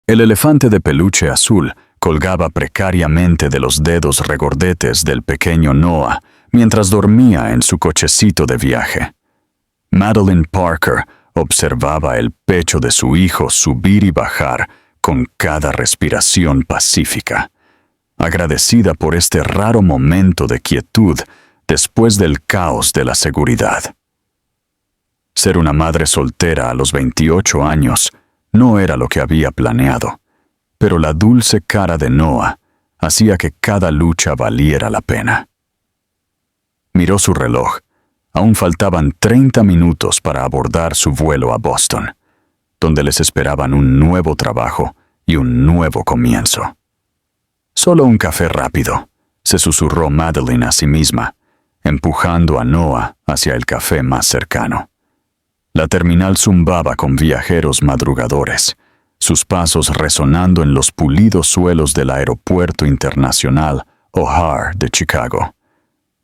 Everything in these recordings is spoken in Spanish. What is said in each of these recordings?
El elefante de peluche azul colgaba precariamente de los dedos regordetes del pequeño Noah mientras dormía en su cochecito de viaje. Madeleine Parker observaba el pecho de su hijo subir y bajar con cada respiración pacífica, agradecida por este raro momento de quietud después del caos de la seguridad. Ser una madre soltera a los 28 años no era lo que había planeado, pero la dulce cara de Noah hacía que cada lucha valiera la pena. Miró su reloj. Aún faltaban 30 minutos para abordar su vuelo a Boston, donde les esperaban un nuevo trabajo y un nuevo comienzo. Solo un café rápido, se susurró Madeleine a sí misma, empujando a Noah hacia el café más cercano. La terminal zumbaba con viajeros madrugadores, sus pasos resonando en los pulidos suelos del Aeropuerto Internacional O'Hare de Chicago.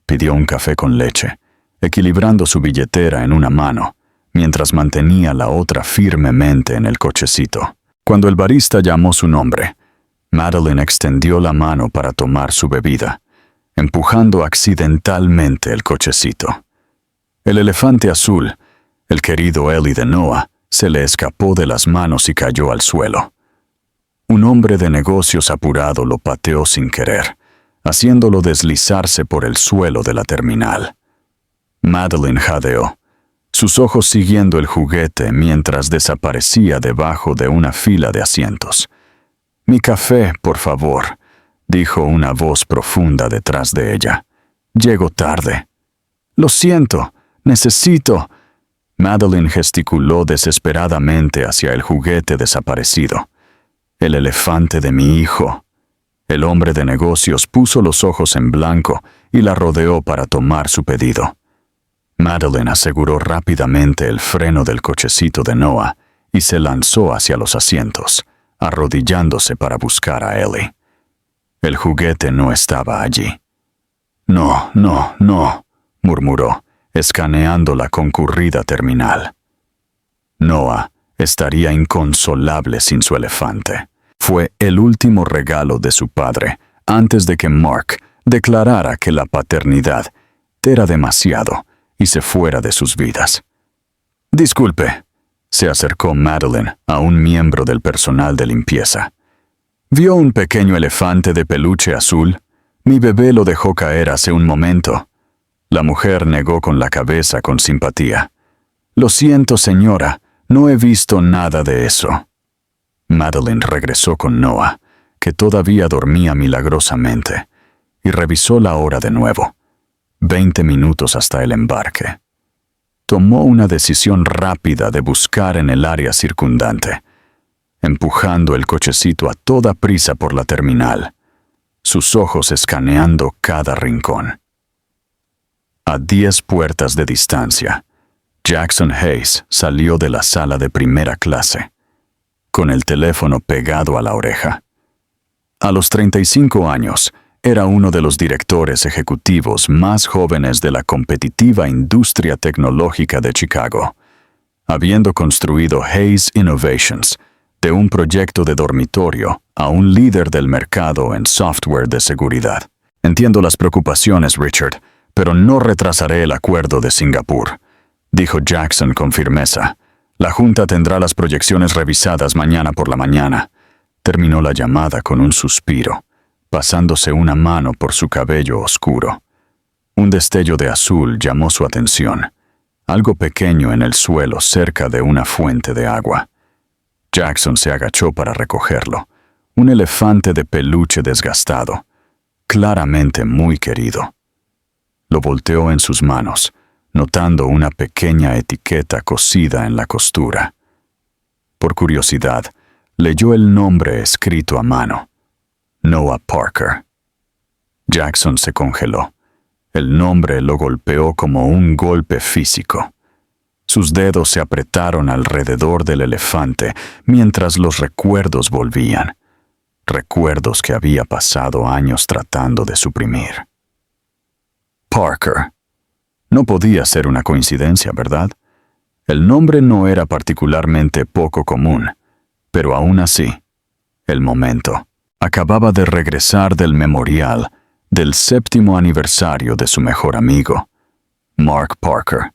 Pidió un café con leche, equilibrando su billetera en una mano, mientras mantenía la otra firmemente en el cochecito. Cuando el barista llamó su nombre, Madeleine extendió la mano para tomar su bebida, empujando accidentalmente el cochecito. El elefante azul, el querido Ellie de Noah, se le escapó de las manos y cayó al suelo. Un hombre de negocios apurado lo pateó sin querer, haciéndolo deslizarse por el suelo de la terminal. Madeleine jadeó, sus ojos siguiendo el juguete mientras desaparecía debajo de una fila de asientos. «Mi café, por favor», dijo una voz profunda detrás de ella. «Llego tarde». «Lo siento, necesito». Madeleine gesticuló desesperadamente hacia el juguete desaparecido. «El elefante de mi hijo». El hombre de negocios puso los ojos en blanco y la rodeó para tomar su pedido. Madeleine aseguró rápidamente el freno del cochecito de Noah y se lanzó hacia los asientos, arrodillándose para buscar a Ellie. El juguete no estaba allí. «No, no, no», murmuró, escaneando la concurrida terminal. Noah estaría inconsolable sin su elefante. Fue el último regalo de su padre antes de que Mark declarara que la paternidad era demasiado y se fuera de sus vidas. «Disculpe», se acercó Madeleine a un miembro del personal de limpieza. «¿Vio un pequeño elefante de peluche azul? Mi bebé lo dejó caer hace un momento». La mujer negó con la cabeza con simpatía. «Lo siento, señora, no he visto nada de eso». Madeleine regresó con Noah, que todavía dormía milagrosamente, y revisó la hora de nuevo. 20 minutos hasta el embarque. Tomó una decisión rápida de buscar en el área circundante, empujando el cochecito a toda prisa por la terminal, sus ojos escaneando cada rincón. A 10 puertas de distancia, Jackson Hayes salió de la sala de primera clase, con el teléfono pegado a la oreja. A los 35 años, era uno de los directores ejecutivos más jóvenes de la competitiva industria tecnológica de Chicago, habiendo construido Hayes Innovations, de un proyecto de dormitorio a un líder del mercado en software de seguridad. «Entiendo las preocupaciones, Richard, pero no retrasaré el acuerdo de Singapur», dijo Jackson con firmeza. «La Junta tendrá las proyecciones revisadas mañana por la mañana». Terminó la llamada con un suspiro, pasándose una mano por su cabello oscuro. Un destello de azul llamó su atención, algo pequeño en el suelo cerca de una fuente de agua. Jackson se agachó para recogerlo, un elefante de peluche desgastado, claramente muy querido. Lo volteó en sus manos, notando una pequeña etiqueta cosida en la costura. Por curiosidad, leyó el nombre escrito a mano: Noah Parker. Jackson se congeló. El nombre lo golpeó como un golpe físico. Sus dedos se apretaron alrededor del elefante mientras los recuerdos volvían. Recuerdos que había pasado años tratando de suprimir. Parker. No podía ser una coincidencia, ¿verdad? El nombre no era particularmente poco común, pero aún así, el momento. Acababa de regresar del memorial del 7º aniversario de su mejor amigo, Mark Parker,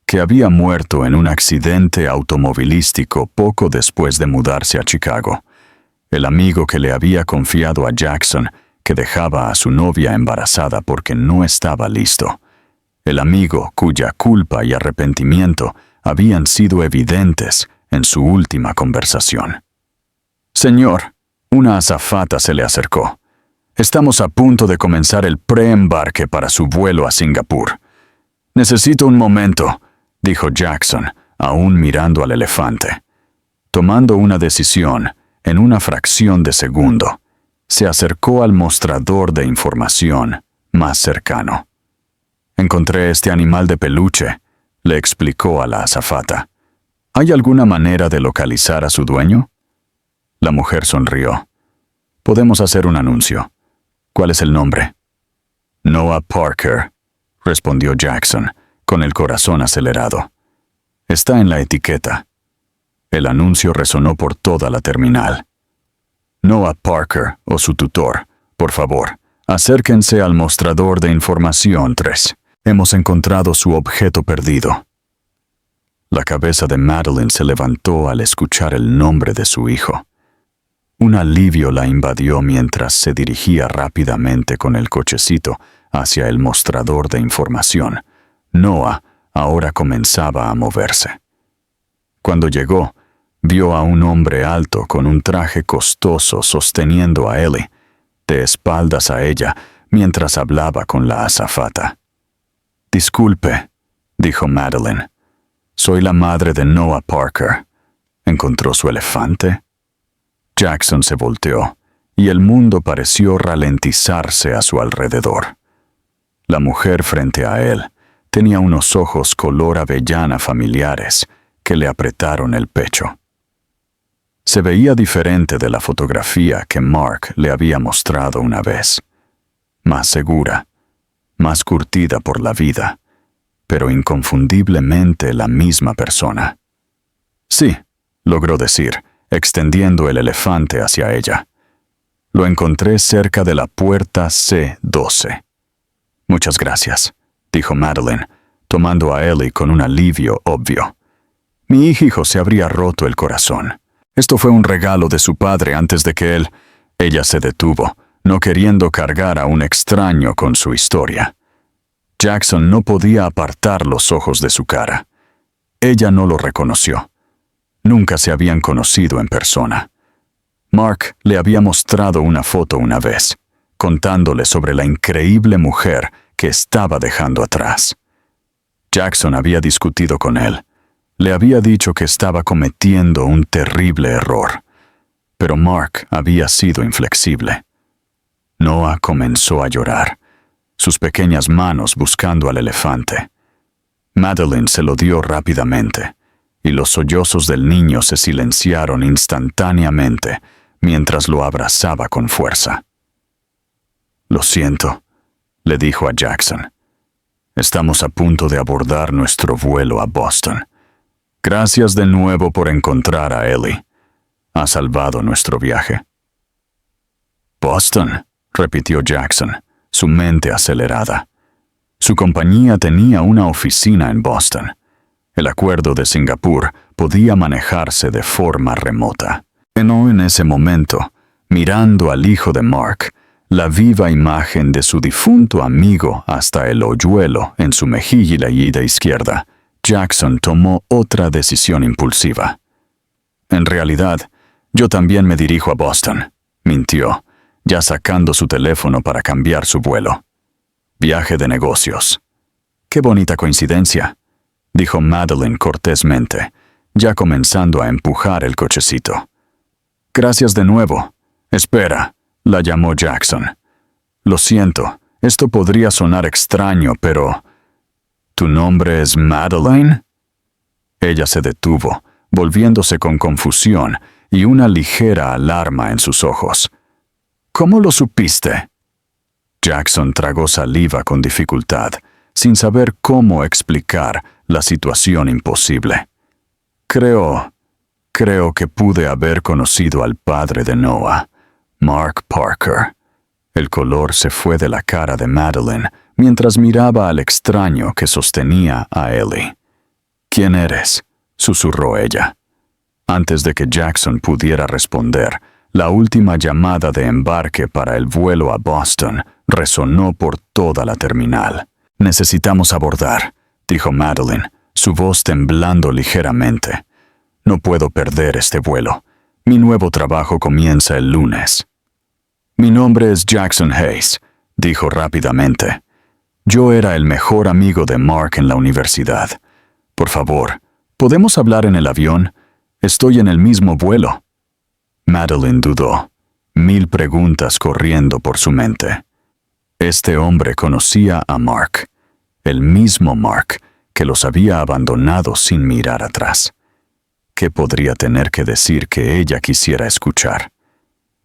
que había muerto en un accidente automovilístico poco después de mudarse a Chicago. El amigo que le había confiado a Jackson que dejaba a su novia embarazada porque no estaba listo. El amigo cuya culpa y arrepentimiento habían sido evidentes en su última conversación. «Señor», una azafata se le acercó. «Estamos a punto de comenzar el preembarque para su vuelo a Singapur». «Necesito un momento», dijo Jackson, aún mirando al elefante. Tomando una decisión, en una fracción de segundo, se acercó al mostrador de información más cercano. «Encontré este animal de peluche», le explicó a la azafata. «¿Hay alguna manera de localizar a su dueño?» La mujer sonrió. «Podemos hacer un anuncio. ¿Cuál es el nombre?» «Noah Parker», respondió Jackson, con el corazón acelerado. «Está en la etiqueta». El anuncio resonó por toda la terminal. «Noah Parker o su tutor, por favor, acérquense al mostrador de información 3. Hemos encontrado su objeto perdido». La cabeza de Madeline se levantó al escuchar el nombre de su hijo. Un alivio la invadió mientras se dirigía rápidamente con el cochecito hacia el mostrador de información. Noah ahora comenzaba a moverse. Cuando llegó, vio a un hombre alto con un traje costoso sosteniendo a Ellie, de espaldas a ella, mientras hablaba con la azafata. «Disculpe», dijo Madeline. «Soy la madre de Noah Parker. ¿Encontró su elefante?» Jackson se volteó, y el mundo pareció ralentizarse a su alrededor. La mujer frente a él tenía unos ojos color avellana familiares que le apretaron el pecho. Se veía diferente de la fotografía que Mark le había mostrado una vez. Más segura, más curtida por la vida, pero inconfundiblemente la misma persona. «Sí», logró decir, extendiendo el elefante hacia ella. «Lo encontré cerca de la puerta C12. «Muchas gracias», dijo Madeline, tomando a Ellie con un alivio obvio. «Mi hijo se habría roto el corazón. Esto fue un regalo de su padre antes de que él...» Ella se detuvo, no queriendo cargar a un extraño con su historia. Jackson no podía apartar los ojos de su cara. Ella no lo reconoció. Nunca se habían conocido en persona. Mark le había mostrado una foto una vez, contándole sobre la increíble mujer que estaba dejando atrás. Jackson había discutido con él. Le había dicho que estaba cometiendo un terrible error, pero Mark había sido inflexible. Noah comenzó a llorar, sus pequeñas manos buscando al elefante. Madeline se lo dio rápidamente, y los sollozos del niño se silenciaron instantáneamente mientras lo abrazaba con fuerza. «Lo siento», le dijo a Jackson. «Estamos a punto de abordar nuestro vuelo a Boston. Gracias de nuevo por encontrar a Ellie. Ha salvado nuestro viaje». «Boston», repitió Jackson, su mente acelerada. Su compañía tenía una oficina en Boston. El acuerdo de Singapur podía manejarse de forma remota. En ese momento, mirando al hijo de Mark, la viva imagen de su difunto amigo hasta el hoyuelo en su mejilla izquierda, Jackson tomó otra decisión impulsiva. «En realidad, yo también me dirijo a Boston», mintió, ya sacando su teléfono para cambiar su vuelo. «Viaje de negocios». «Qué bonita coincidencia», dijo Madeline cortésmente, ya comenzando a empujar el cochecito. «Gracias de nuevo». «Espera», la llamó Jackson. «Lo siento, esto podría sonar extraño, pero... ¿Tu nombre es Madeline?» Ella se detuvo, volviéndose con confusión y una ligera alarma en sus ojos. «¿Cómo lo supiste?» Jackson tragó saliva con dificultad, sin saber cómo explicar la situación imposible. «Creo Creo que pude haber conocido al padre de Noah, Mark Parker. El color se fue de la cara de Madeline mientras miraba al extraño que sostenía a Ellie. «¿Quién eres?», susurró ella. Antes de que Jackson pudiera responder, la última llamada de embarque para el vuelo a Boston resonó por toda la terminal. «Necesitamos abordar», dijo Madeline, su voz temblando ligeramente. «No puedo perder este vuelo. Mi nuevo trabajo comienza el lunes». «Mi nombre es Jackson Hayes», dijo rápidamente. «Yo era el mejor amigo de Mark en la universidad. Por favor, ¿podemos hablar en el avión? Estoy en el mismo vuelo». Madeline dudó, 1000 preguntas corriendo por su mente. Este hombre conocía a Mark, el mismo Mark que los había abandonado sin mirar atrás. ¿Qué podría tener que decir que ella quisiera escuchar?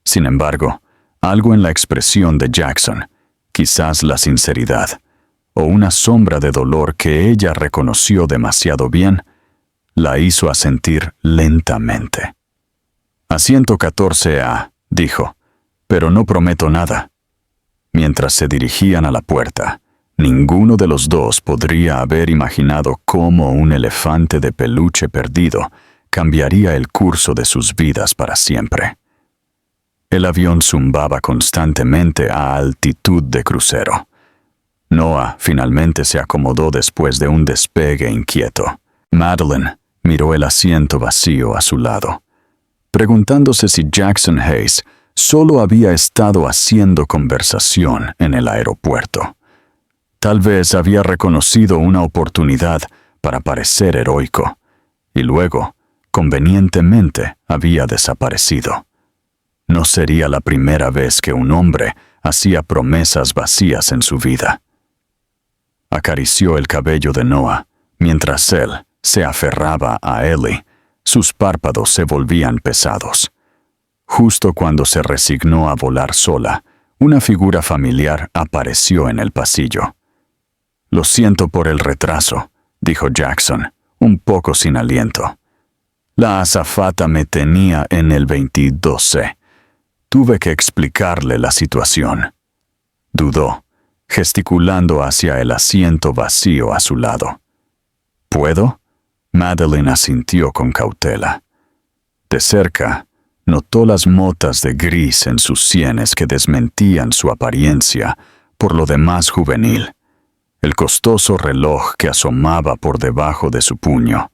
Sin embargo, algo en la expresión de Jackson, quizás la sinceridad, o una sombra de dolor que ella reconoció demasiado bien, la hizo asentir lentamente. «Asiento 14A», dijo, «pero no prometo nada». Mientras se dirigían a la puerta, ninguno de los dos podría haber imaginado cómo un elefante de peluche perdido cambiaría el curso de sus vidas para siempre. El avión zumbaba constantemente a altitud de crucero. Noah finalmente se acomodó después de un despegue inquieto. Madeline miró el asiento vacío a su lado, preguntándose si Jackson Hayes solo había estado haciendo conversación en el aeropuerto. Tal vez había reconocido una oportunidad para parecer heroico, y luego, convenientemente, había desaparecido. No sería la primera vez que un hombre hacía promesas vacías en su vida. Acarició el cabello de Noah, mientras él se aferraba a Ellie. Sus párpados se volvían pesados. Justo cuando se resignó a volar sola, una figura familiar apareció en el pasillo. «Lo siento por el retraso», dijo Jackson, un poco sin aliento. «La azafata me tenía en el 22C. Tuve que explicarle la situación». Dudó, gesticulando hacia el asiento vacío a su lado. «¿Puedo?», Madeline asintió con cautela. De cerca, notó las motas de gris en sus sienes que desmentían su apariencia, por lo demás juvenil, el costoso reloj que asomaba por debajo de su puño,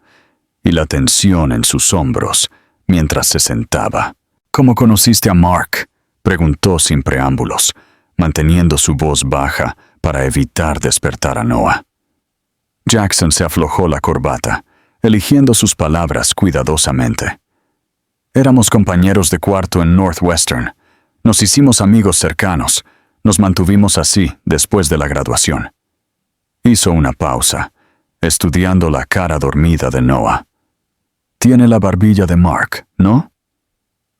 y la tensión en sus hombros mientras se sentaba. «¿Cómo conociste a Mark?», preguntó sin preámbulos, manteniendo su voz baja para evitar despertar a Noah. Jackson se aflojó la corbata, eligiendo sus palabras cuidadosamente. «Éramos compañeros de cuarto en Northwestern. Nos hicimos amigos cercanos. Nos mantuvimos así después de la graduación». Hizo una pausa, estudiando la cara dormida de Noah. «Tiene la barbilla de Mark, ¿no?».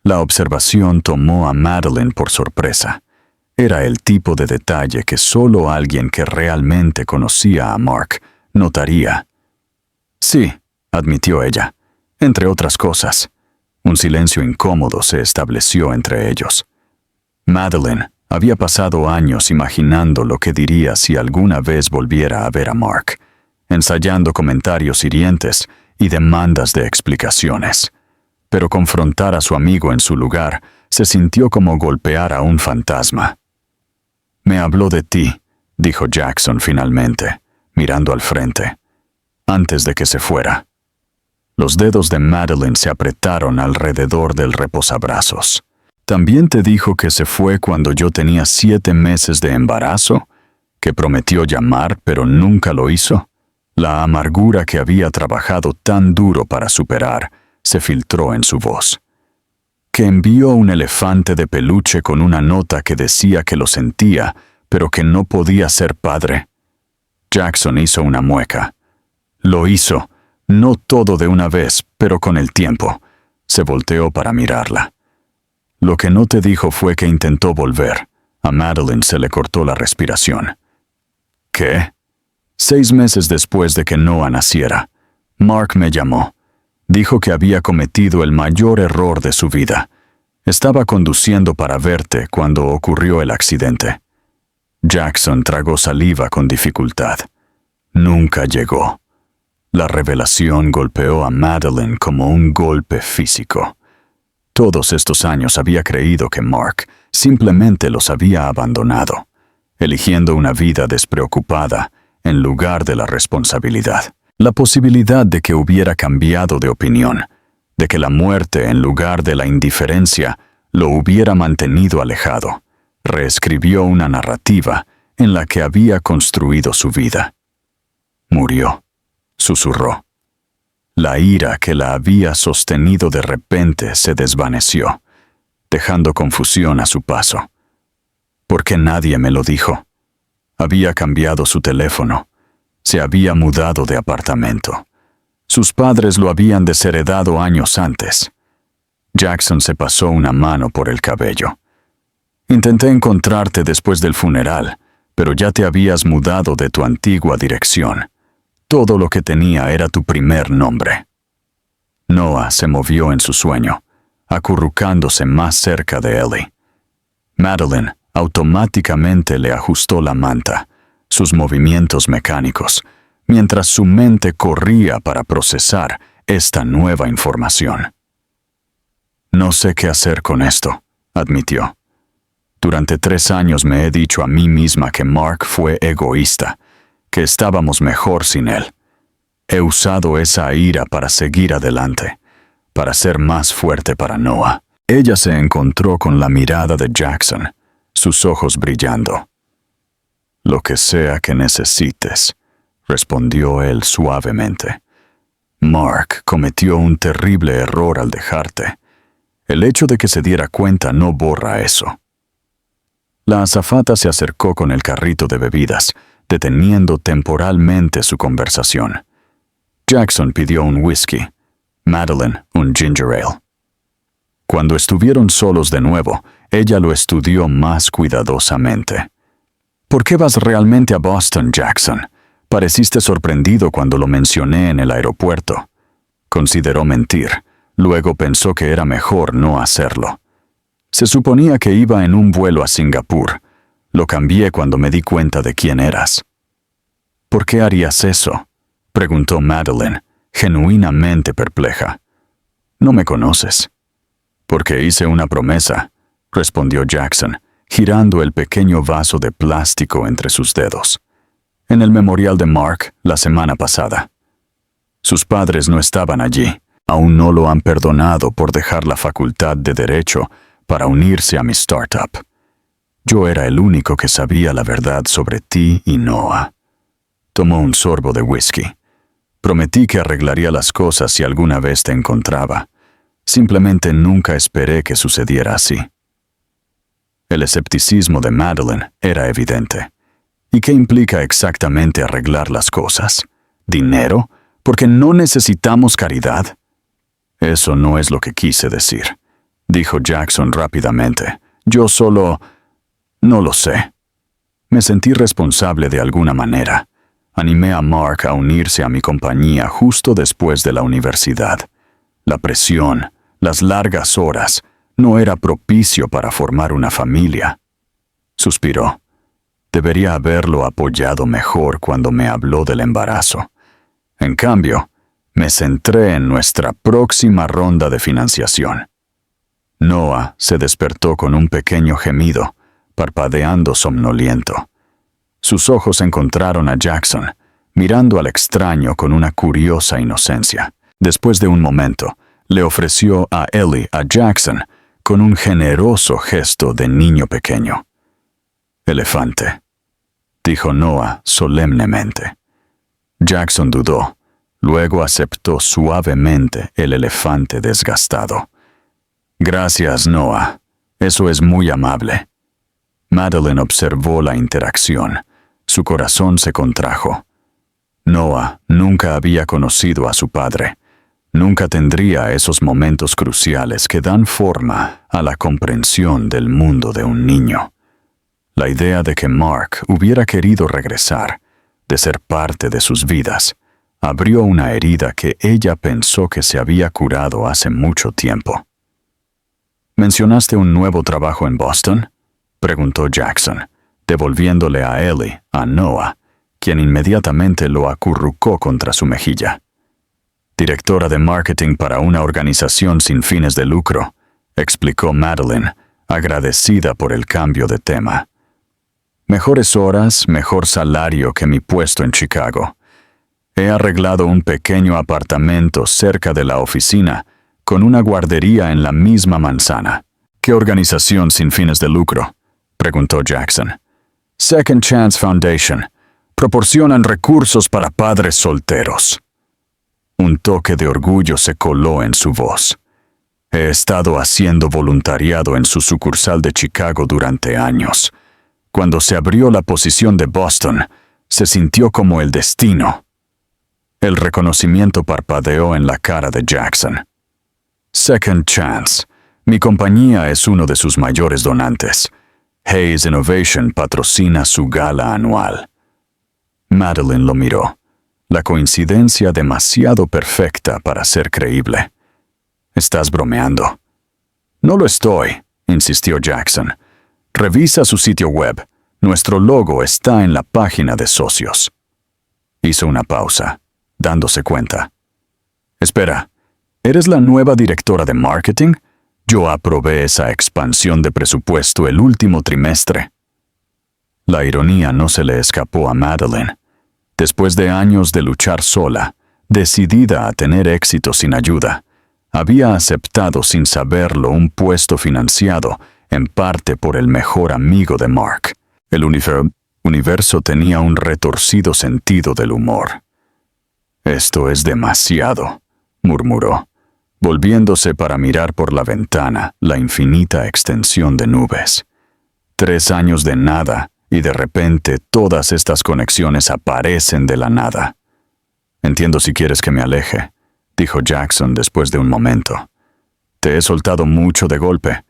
La observación tomó a Madeline por sorpresa. Era el tipo de detalle que solo alguien que realmente conocía a Mark notaría. «Sí», admitió ella, «entre otras cosas». Un silencio incómodo se estableció entre ellos. Madeline había pasado años imaginando lo que diría si alguna vez volviera a ver a Mark, ensayando comentarios hirientes y demandas de explicaciones. Pero confrontar a su amigo en su lugar se sintió como golpear a un fantasma. «Me habló de ti», dijo Jackson finalmente, mirando al frente, antes de que se fuera. Los dedos de Madeline se apretaron alrededor del reposabrazos. «¿También te dijo que se fue cuando yo tenía 7 meses de embarazo? ¿Que prometió llamar pero nunca lo hizo?» La amargura que había trabajado tan duro para superar se filtró en su voz. «¿Que envió un elefante de peluche con una nota que decía que lo sentía, pero que no podía ser padre?» Jackson hizo una mueca. «Lo hizo. No todo de una vez, pero con el tiempo». Se volteó para mirarla. «Lo que no te dijo fue que intentó volver». A Madeline se le cortó la respiración. «¿Qué?». 6 meses después de que Noah naciera, Mark me llamó. Dijo que había cometido el mayor error de su vida. Estaba conduciendo para verte cuando ocurrió el accidente. Jackson tragó saliva con dificultad. Nunca llegó. La revelación golpeó a Madeleine como un golpe físico. Todos estos años había creído que Mark simplemente los había abandonado, eligiendo una vida despreocupada en lugar de la responsabilidad. La posibilidad de que hubiera cambiado de opinión, de que la muerte en lugar de la indiferencia lo hubiera mantenido alejado, reescribió una narrativa en la que había construido su vida. Murió, susurró. La ira que la había sostenido de repente se desvaneció, dejando confusión a su paso. ¿Por qué nadie me lo dijo? Había cambiado su teléfono. Se había mudado de apartamento. Sus padres lo habían desheredado años antes. Jackson se pasó una mano por el cabello. Intenté encontrarte después del funeral, pero ya te habías mudado de tu antigua dirección. Todo lo que tenía era tu primer nombre. Noah se movió en su sueño, acurrucándose más cerca de Ellie. Madeleine automáticamente le ajustó la manta, sus movimientos mecánicos, mientras su mente corría para procesar esta nueva información. No sé qué hacer con esto, admitió. Durante 3 años me he dicho a mí misma que Mark fue egoísta, que estábamos mejor sin él. He usado esa ira para seguir adelante, para ser más fuerte para Noah. Ella se encontró con la mirada de Jackson, sus ojos brillando. Lo que sea que necesites, respondió él suavemente. Mark cometió un terrible error al dejarte. El hecho de que se diera cuenta no borra eso. La azafata se acercó con el carrito de bebidas, deteniendo temporalmente su conversación. Jackson pidió un whisky, Madeleine un ginger ale. Cuando estuvieron solos de nuevo, ella lo estudió más cuidadosamente. ¿Por qué vas realmente a Boston, Jackson? Pareciste sorprendido cuando lo mencioné en el aeropuerto. Consideró mentir, luego pensó que era mejor no hacerlo. Se suponía que iba en un vuelo a Singapur. Lo cambié cuando me di cuenta de quién eras. ¿Por qué harías eso?, preguntó Madeleine, genuinamente perpleja. No me conoces. Porque hice una promesa, respondió Jackson, girando el pequeño vaso de plástico entre sus dedos. En el memorial de Mark la semana pasada. Sus padres no estaban allí. Aún no lo han perdonado por dejar la facultad de Derecho para unirse a mi startup. Yo era el único que sabía la verdad sobre ti y Noah. Tomó un sorbo de whisky. Prometí que arreglaría las cosas si alguna vez te encontraba. Simplemente nunca esperé que sucediera así. El escepticismo de Madeleine era evidente. ¿Y qué implica exactamente arreglar las cosas? ¿Dinero? ¿Porque no necesitamos caridad? Eso no es lo que quise decir, dijo Jackson rápidamente. Yo solo... no lo sé. Me sentí responsable de alguna manera. Animé a Mark a unirse a mi compañía justo después de la universidad. La presión, las largas horas, no era propicio para formar una familia. Suspiró. Debería haberlo apoyado mejor cuando me habló del embarazo. En cambio, me centré en nuestra próxima ronda de financiación. Noah se despertó con un pequeño gemido, parpadeando somnoliento. Sus ojos encontraron a Jackson, mirando al extraño con una curiosa inocencia. Después de un momento, le ofreció a Ellie a Jackson con un generoso gesto de niño pequeño. «Elefante», dijo Noah solemnemente. Jackson dudó, luego aceptó suavemente el elefante desgastado. «Gracias, Noah. Eso es muy amable». Madeleine observó la interacción. Su corazón se contrajo. Noah nunca había conocido a su padre. Nunca tendría esos momentos cruciales que dan forma a la comprensión del mundo de un niño. La idea de que Mark hubiera querido regresar, de ser parte de sus vidas, abrió una herida que ella pensó que se había curado hace mucho tiempo. ¿Mencionaste un nuevo trabajo en Boston?, preguntó Jackson, devolviéndole a Ellie a Noah, quien inmediatamente lo acurrucó contra su mejilla. Directora de marketing para una organización sin fines de lucro, explicó Madeline, agradecida por el cambio de tema. Mejores horas, mejor salario que mi puesto en Chicago. He arreglado un pequeño apartamento cerca de la oficina, con una guardería en la misma manzana. ¿Qué organización sin fines de lucro?, preguntó Jackson. Second Chance Foundation. Proporcionan recursos para padres solteros. Un toque de orgullo se coló en su voz. He estado haciendo voluntariado en su sucursal de Chicago durante años. Cuando se abrió la posición de Boston, se sintió como el destino. El reconocimiento parpadeó en la cara de Jackson. Second Chance. Mi compañía es uno de sus mayores donantes. Hayes Innovation patrocina su gala anual. Madeline lo miró. La coincidencia demasiado perfecta para ser creíble. ¿Estás bromeando? No lo estoy, insistió Jackson. Revisa su sitio web. Nuestro logo está en la página de socios. Hizo una pausa, dándose cuenta. Espera, ¿eres la nueva directora de marketing? Yo aprobé esa expansión de presupuesto el último trimestre. La ironía no se le escapó a Madeline. Después de años de luchar sola, decidida a tener éxito sin ayuda, había aceptado sin saberlo un puesto financiado en parte por el mejor amigo de Mark. El universo tenía un retorcido sentido del humor. Esto es demasiado, murmuró, volviéndose para mirar por la ventana la infinita extensión de nubes. 3 años de nada, y de repente todas estas conexiones aparecen de la nada. Entiendo si quieres que me aleje, dijo Jackson después de un momento. Te he soltado mucho de golpe,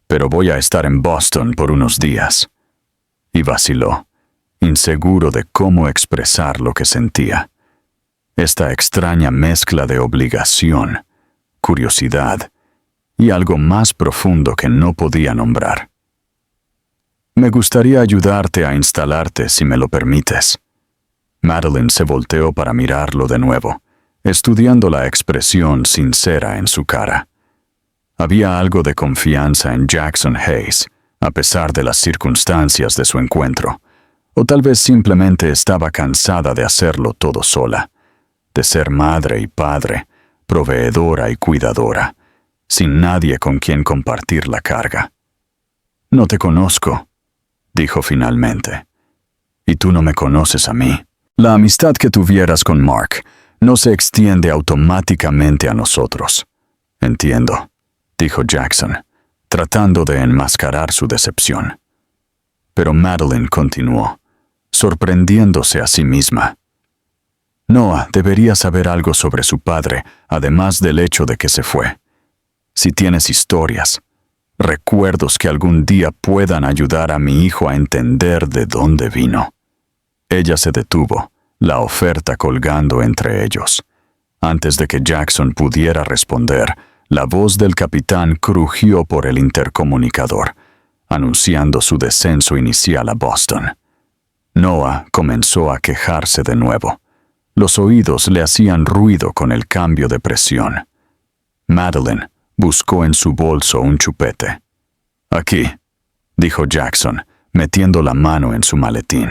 pero voy a estar en Boston por unos días. Y vaciló, inseguro de cómo expresar lo que sentía. Esta extraña mezcla de obligación, curiosidad y algo más profundo que no podía nombrar. Me gustaría ayudarte a instalarte si me lo permites. Madeline se volteó para mirarlo de nuevo, estudiando la expresión sincera en su cara. Había algo de confianza en Jackson Hayes, a pesar de las circunstancias de su encuentro, o tal vez simplemente estaba cansada de hacerlo todo sola, de ser madre y padre, proveedora y cuidadora, sin nadie con quien compartir la carga. No te conozco, dijo finalmente. Y tú no me conoces a mí. La amistad que tuvieras con Mark no se extiende automáticamente a nosotros. Entiendo, dijo Jackson, tratando de enmascarar su decepción. Pero Madeline continuó, sorprendiéndose a sí misma. Noah debería saber algo sobre su padre, además del hecho de que se fue. Si tienes historias, recuerdos que algún día puedan ayudar a mi hijo a entender de dónde vino. Ella se detuvo, la oferta colgando entre ellos. Antes de que Jackson pudiera responder, la voz del capitán crujió por el intercomunicador, anunciando su descenso inicial a Boston. Noah comenzó a quejarse de nuevo. Los oídos le hacían ruido con el cambio de presión. Madeline buscó en su bolso un chupete. Aquí, dijo Jackson, metiendo la mano en su maletín.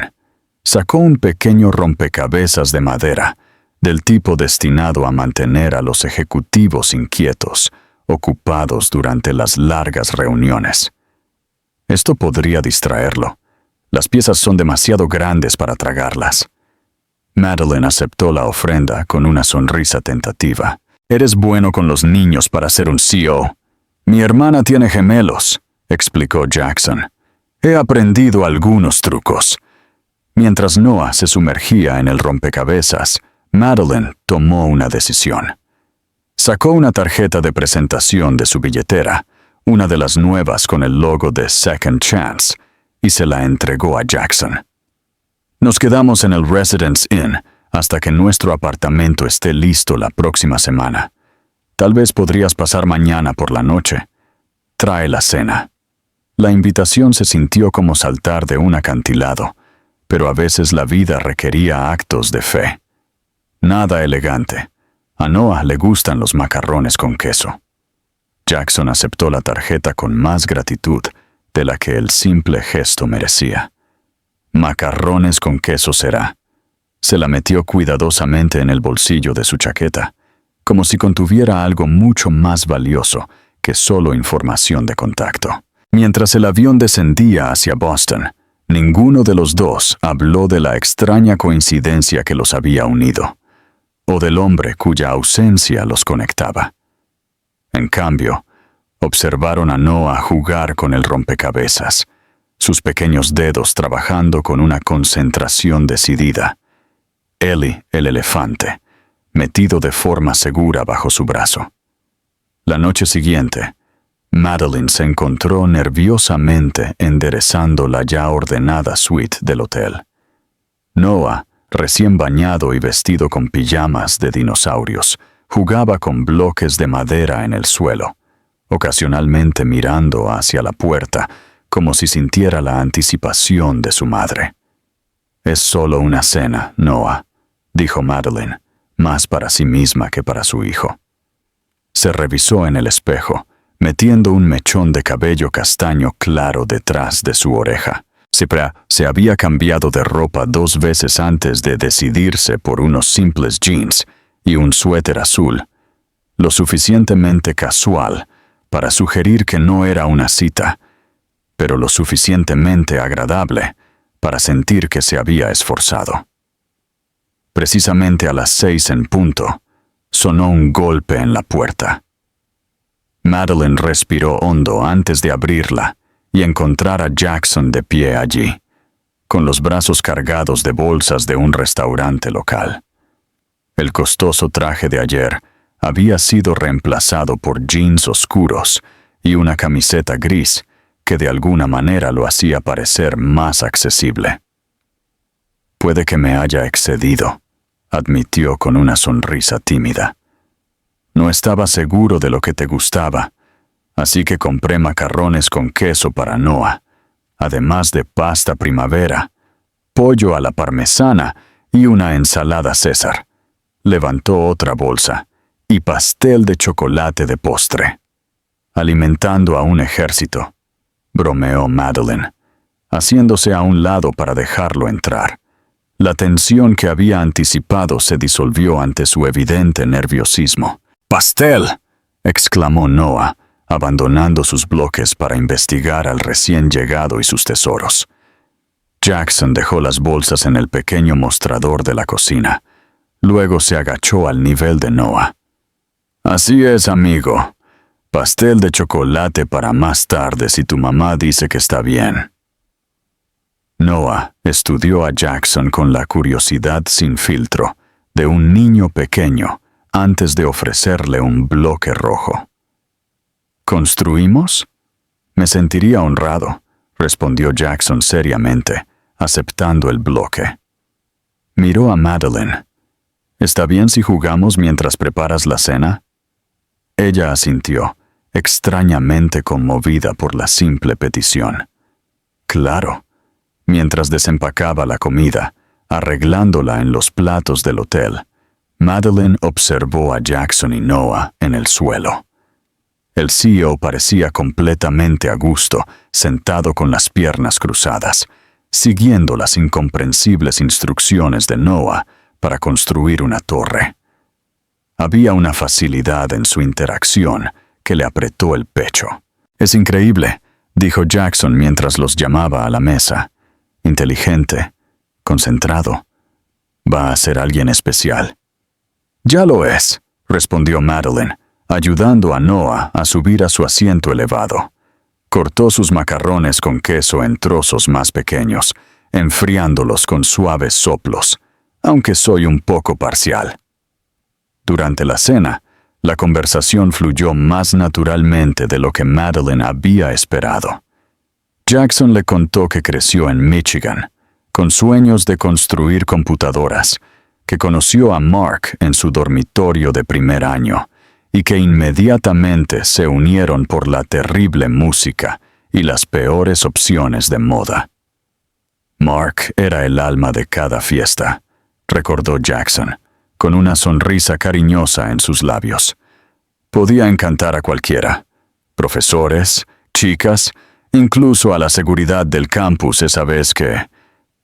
Sacó un pequeño rompecabezas de madera, del tipo destinado a mantener a los ejecutivos inquietos, ocupados durante las largas reuniones. Esto podría distraerlo. Las piezas son demasiado grandes para tragarlas. Madeline aceptó la ofrenda con una sonrisa tentativa. Eres bueno con los niños para ser un CEO. Mi hermana tiene gemelos, explicó Jackson. He aprendido algunos trucos. Mientras Noah se sumergía en el rompecabezas, Madeline tomó una decisión. Sacó una tarjeta de presentación de su billetera, una de las nuevas con el logo de Second Chance, y se la entregó a Jackson. Nos quedamos en el Residence Inn, hasta que nuestro apartamento esté listo la próxima semana. Tal vez podrías pasar mañana por la noche. Trae la cena». La invitación se sintió como saltar de un acantilado, pero a veces la vida requería actos de fe. Nada elegante. A Noah le gustan los macarrones con queso. Jackson aceptó la tarjeta con más gratitud de la que el simple gesto merecía. Macarrones con queso será. Se la metió cuidadosamente en el bolsillo de su chaqueta, como si contuviera algo mucho más valioso que solo información de contacto. Mientras el avión descendía hacia Boston, ninguno de los dos habló de la extraña coincidencia que los había unido, o del hombre cuya ausencia los conectaba. En cambio, observaron a Noah jugar con el rompecabezas, sus pequeños dedos trabajando con una concentración decidida. Ellie, el elefante, metido de forma segura bajo su brazo. La noche siguiente, Madeline se encontró nerviosamente enderezando la ya ordenada suite del hotel. Noah, recién bañado y vestido con pijamas de dinosaurios, jugaba con bloques de madera en el suelo, ocasionalmente mirando hacia la puerta como si sintiera la anticipación de su madre. «Es solo una cena, Noah», dijo Madeline, más para sí misma que para su hijo. Se revisó en el espejo, metiendo un mechón de cabello castaño claro detrás de su oreja. Se había cambiado de ropa 2 veces antes de decidirse por unos simples jeans y un suéter azul, lo suficientemente casual para sugerir que no era una cita, pero lo suficientemente agradable para sentir que se había esforzado. Precisamente a las 6 en punto, sonó un golpe en la puerta. Madeline respiró hondo antes de abrirla y encontrar a Jackson de pie allí, con los brazos cargados de bolsas de un restaurante local. El costoso traje de ayer había sido reemplazado por jeans oscuros y una camiseta gris que de alguna manera lo hacía parecer más accesible. «Puede que me haya excedido», admitió con una sonrisa tímida. «No estaba seguro de lo que te gustaba, así que compré macarrones con queso para Noah, además de pasta primavera, pollo a la parmesana y una ensalada César». Levantó otra bolsa y pastel de chocolate de postre. «Alimentando a un ejército», bromeó Madeline, haciéndose a un lado para dejarlo entrar. La tensión que había anticipado se disolvió ante su evidente nerviosismo. «¡Pastel!», exclamó Noah, abandonando sus bloques para investigar al recién llegado y sus tesoros. Jackson dejó las bolsas en el pequeño mostrador de la cocina. Luego se agachó al nivel de Noah. «Así es, amigo. Pastel de chocolate para más tarde si tu mamá dice que está bien». Noah estudió a Jackson con la curiosidad sin filtro de un niño pequeño antes de ofrecerle un bloque rojo. «¿Construimos?» «Me sentiría honrado», respondió Jackson seriamente, aceptando el bloque. Miró a Madeline. «¿Está bien si jugamos mientras preparas la cena?» Ella asintió, extrañamente conmovida por la simple petición. «Claro». Mientras desempacaba la comida, arreglándola en los platos del hotel, Madeline observó a Jackson y Noah en el suelo. El CEO parecía completamente a gusto, sentado con las piernas cruzadas, siguiendo las incomprensibles instrucciones de Noah para construir una torre. Había una facilidad en su interacción que le apretó el pecho. «Es increíble», dijo Jackson mientras los llamaba a la mesa. «Inteligente, concentrado. Va a ser alguien especial». «Ya lo es», respondió Madeline, ayudando a Noah a subir a su asiento elevado. Cortó sus macarrones con queso en trozos más pequeños, enfriándolos con suaves soplos, aunque soy un poco parcial. Durante la cena, la conversación fluyó más naturalmente de lo que Madeline había esperado. Jackson le contó que creció en Michigan, con sueños de construir computadoras, que conoció a Mark en su dormitorio de primer año y que inmediatamente se unieron por la terrible música y las peores opciones de moda. Mark era el alma de cada fiesta, recordó Jackson, con una sonrisa cariñosa en sus labios. Podía encantar a cualquiera, profesores, chicas, incluso a la seguridad del campus esa vez que...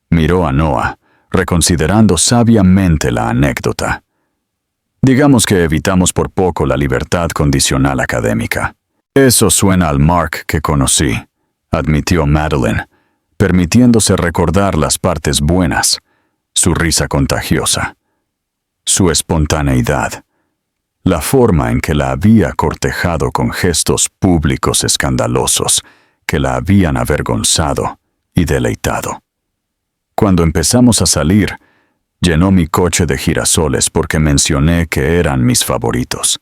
Miró a Noah, reconsiderando sabiamente la anécdota. Digamos que evitamos por poco la libertad condicional académica. Eso suena al Mark que conocí, admitió Madeline, permitiéndose recordar las partes buenas, su risa contagiosa, su espontaneidad, la forma en que la había cortejado con gestos públicos escandalosos que la habían avergonzado y deleitado. Cuando empezamos a salir, llenó mi coche de girasoles porque mencioné que eran mis favoritos.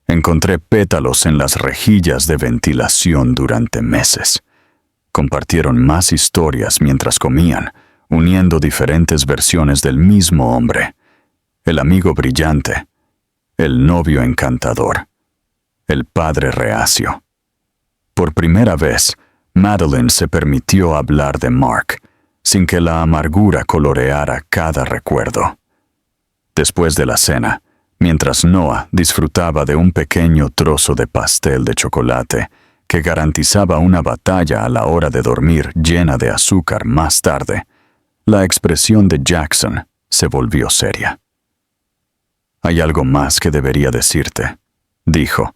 Encontré pétalos en las rejillas de ventilación durante meses. Compartieron más historias mientras comían, uniendo diferentes versiones del mismo hombre. El amigo brillante, el novio encantador, el padre reacio. Por primera vez, Madeline se permitió hablar de Mark, sin que la amargura coloreara cada recuerdo. Después de la cena, mientras Noah disfrutaba de un pequeño trozo de pastel de chocolate que garantizaba una batalla a la hora de dormir llena de azúcar más tarde, la expresión de Jackson se volvió seria. «Hay algo más que debería decirte», dijo,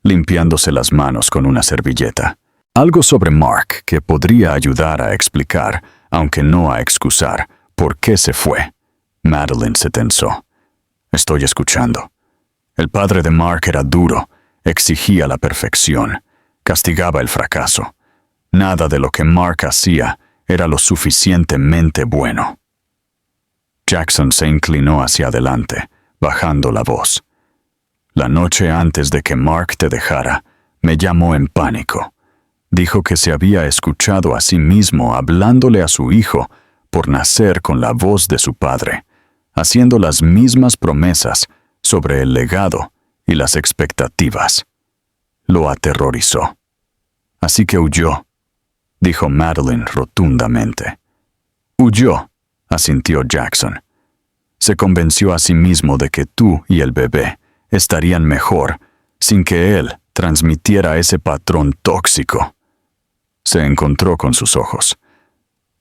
limpiándose las manos con una servilleta. Algo sobre Mark que podría ayudar a explicar, aunque no a excusar, por qué se fue. Madeline se tensó. «Estoy escuchando». El padre de Mark era duro, exigía la perfección, castigaba el fracaso. Nada de lo que Mark hacía era lo suficientemente bueno. Jackson se inclinó hacia adelante, bajando la voz. «La noche antes de que Mark te dejara, me llamó en pánico. Dijo que se había escuchado a sí mismo hablándole a su hijo por nacer con la voz de su padre, haciendo las mismas promesas sobre el legado y las expectativas. Lo aterrorizó. Así que huyó», dijo Madeline rotundamente. «Huyó», asintió Jackson. «Se convenció a sí mismo de que tú y el bebé estarían mejor sin que él transmitiera ese patrón tóxico». Se encontró con sus ojos.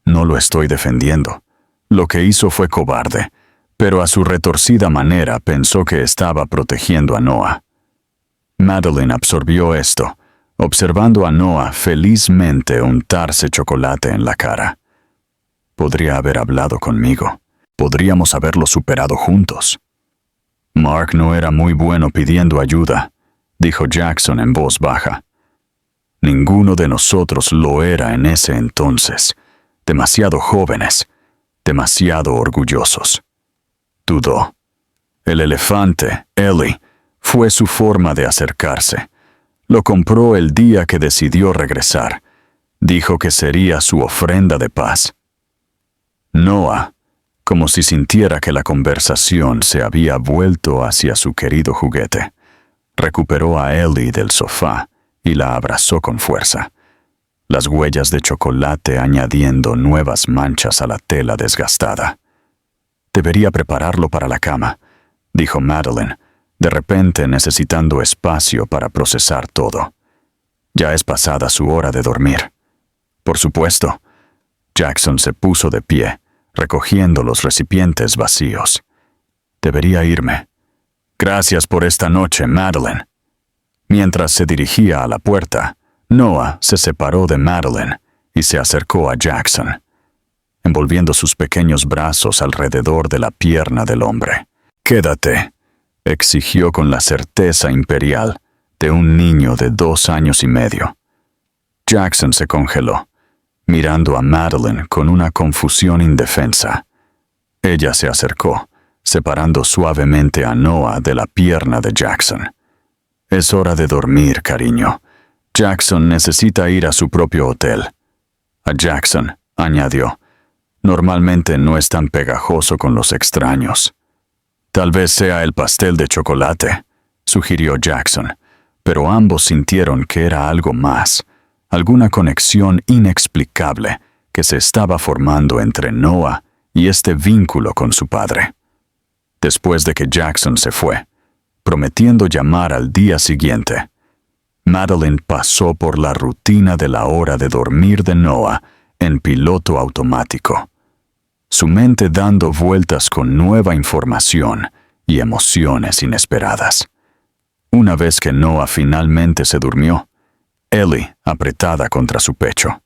«No lo estoy defendiendo. Lo que hizo fue cobarde, pero a su retorcida manera pensó que estaba protegiendo a Noah». Madeline absorbió esto, observando a Noah felizmente untarse chocolate en la cara. «Podría haber hablado conmigo. Podríamos haberlo superado juntos». «Mark no era muy bueno pidiendo ayuda», dijo Jackson en voz baja. «Ninguno de nosotros lo era en ese entonces. Demasiado jóvenes, demasiado orgullosos». Dudó. El elefante, Ellie, fue su forma de acercarse. Lo compró el día que decidió regresar. Dijo que sería su ofrenda de paz. Noah, como si sintiera que la conversación se había vuelto hacia su querido juguete, recuperó a Ellie del sofá y la abrazó con fuerza, las huellas de chocolate añadiendo nuevas manchas a la tela desgastada. «Debería prepararlo para la cama», dijo Madeline, de repente necesitando espacio para procesar todo. «Ya es pasada su hora de dormir». «Por supuesto». Jackson se puso de pie, recogiendo los recipientes vacíos. «Debería irme». «Gracias por esta noche, Madeline». Mientras se dirigía a la puerta, Noah se separó de Madeline y se acercó a Jackson, envolviendo sus pequeños brazos alrededor de la pierna del hombre. «Quédate», exigió con la certeza imperial de un niño de 2 años y medio. Jackson se congeló, mirando a Madeline con una confusión indefensa. Ella se acercó, separando suavemente a Noah de la pierna de Jackson. «Es hora de dormir, cariño. Jackson necesita ir a su propio hotel». A Jackson, añadió, «normalmente no es tan pegajoso con los extraños». Tal vez sea el pastel de chocolate, sugirió Jackson, pero ambos sintieron que era algo más, alguna conexión inexplicable que se estaba formando entre Noah y este vínculo con su padre. Después de que Jackson se fue, prometiendo llamar al día siguiente, Madeline pasó por la rutina de la hora de dormir de Noah en piloto automático, su mente dando vueltas con nueva información y emociones inesperadas. Una vez que Noah finalmente se durmió, Ellie, apretada contra su pecho,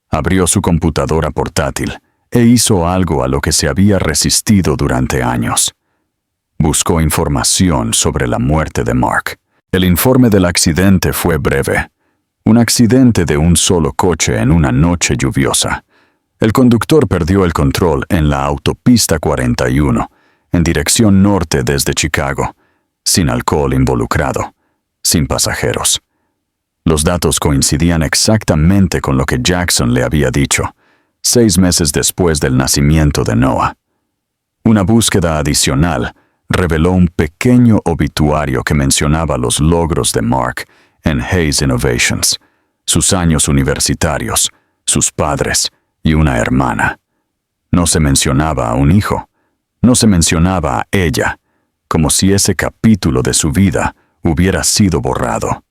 abrió su computadora portátil e hizo algo a lo que se había resistido durante años. Buscó información sobre la muerte de Mark. El informe del accidente fue breve. Un accidente de un solo coche en una noche lluviosa. El conductor perdió el control en la autopista 41, en dirección norte desde Chicago, sin alcohol involucrado, sin pasajeros. Los datos coincidían exactamente con lo que Jackson le había dicho, 6 meses después del nacimiento de Noah. Una búsqueda adicional reveló un pequeño obituario que mencionaba los logros de Mark en Hayes Innovations, sus años universitarios, sus padres y una hermana. No se mencionaba a un hijo, no se mencionaba a ella, como si ese capítulo de su vida hubiera sido borrado.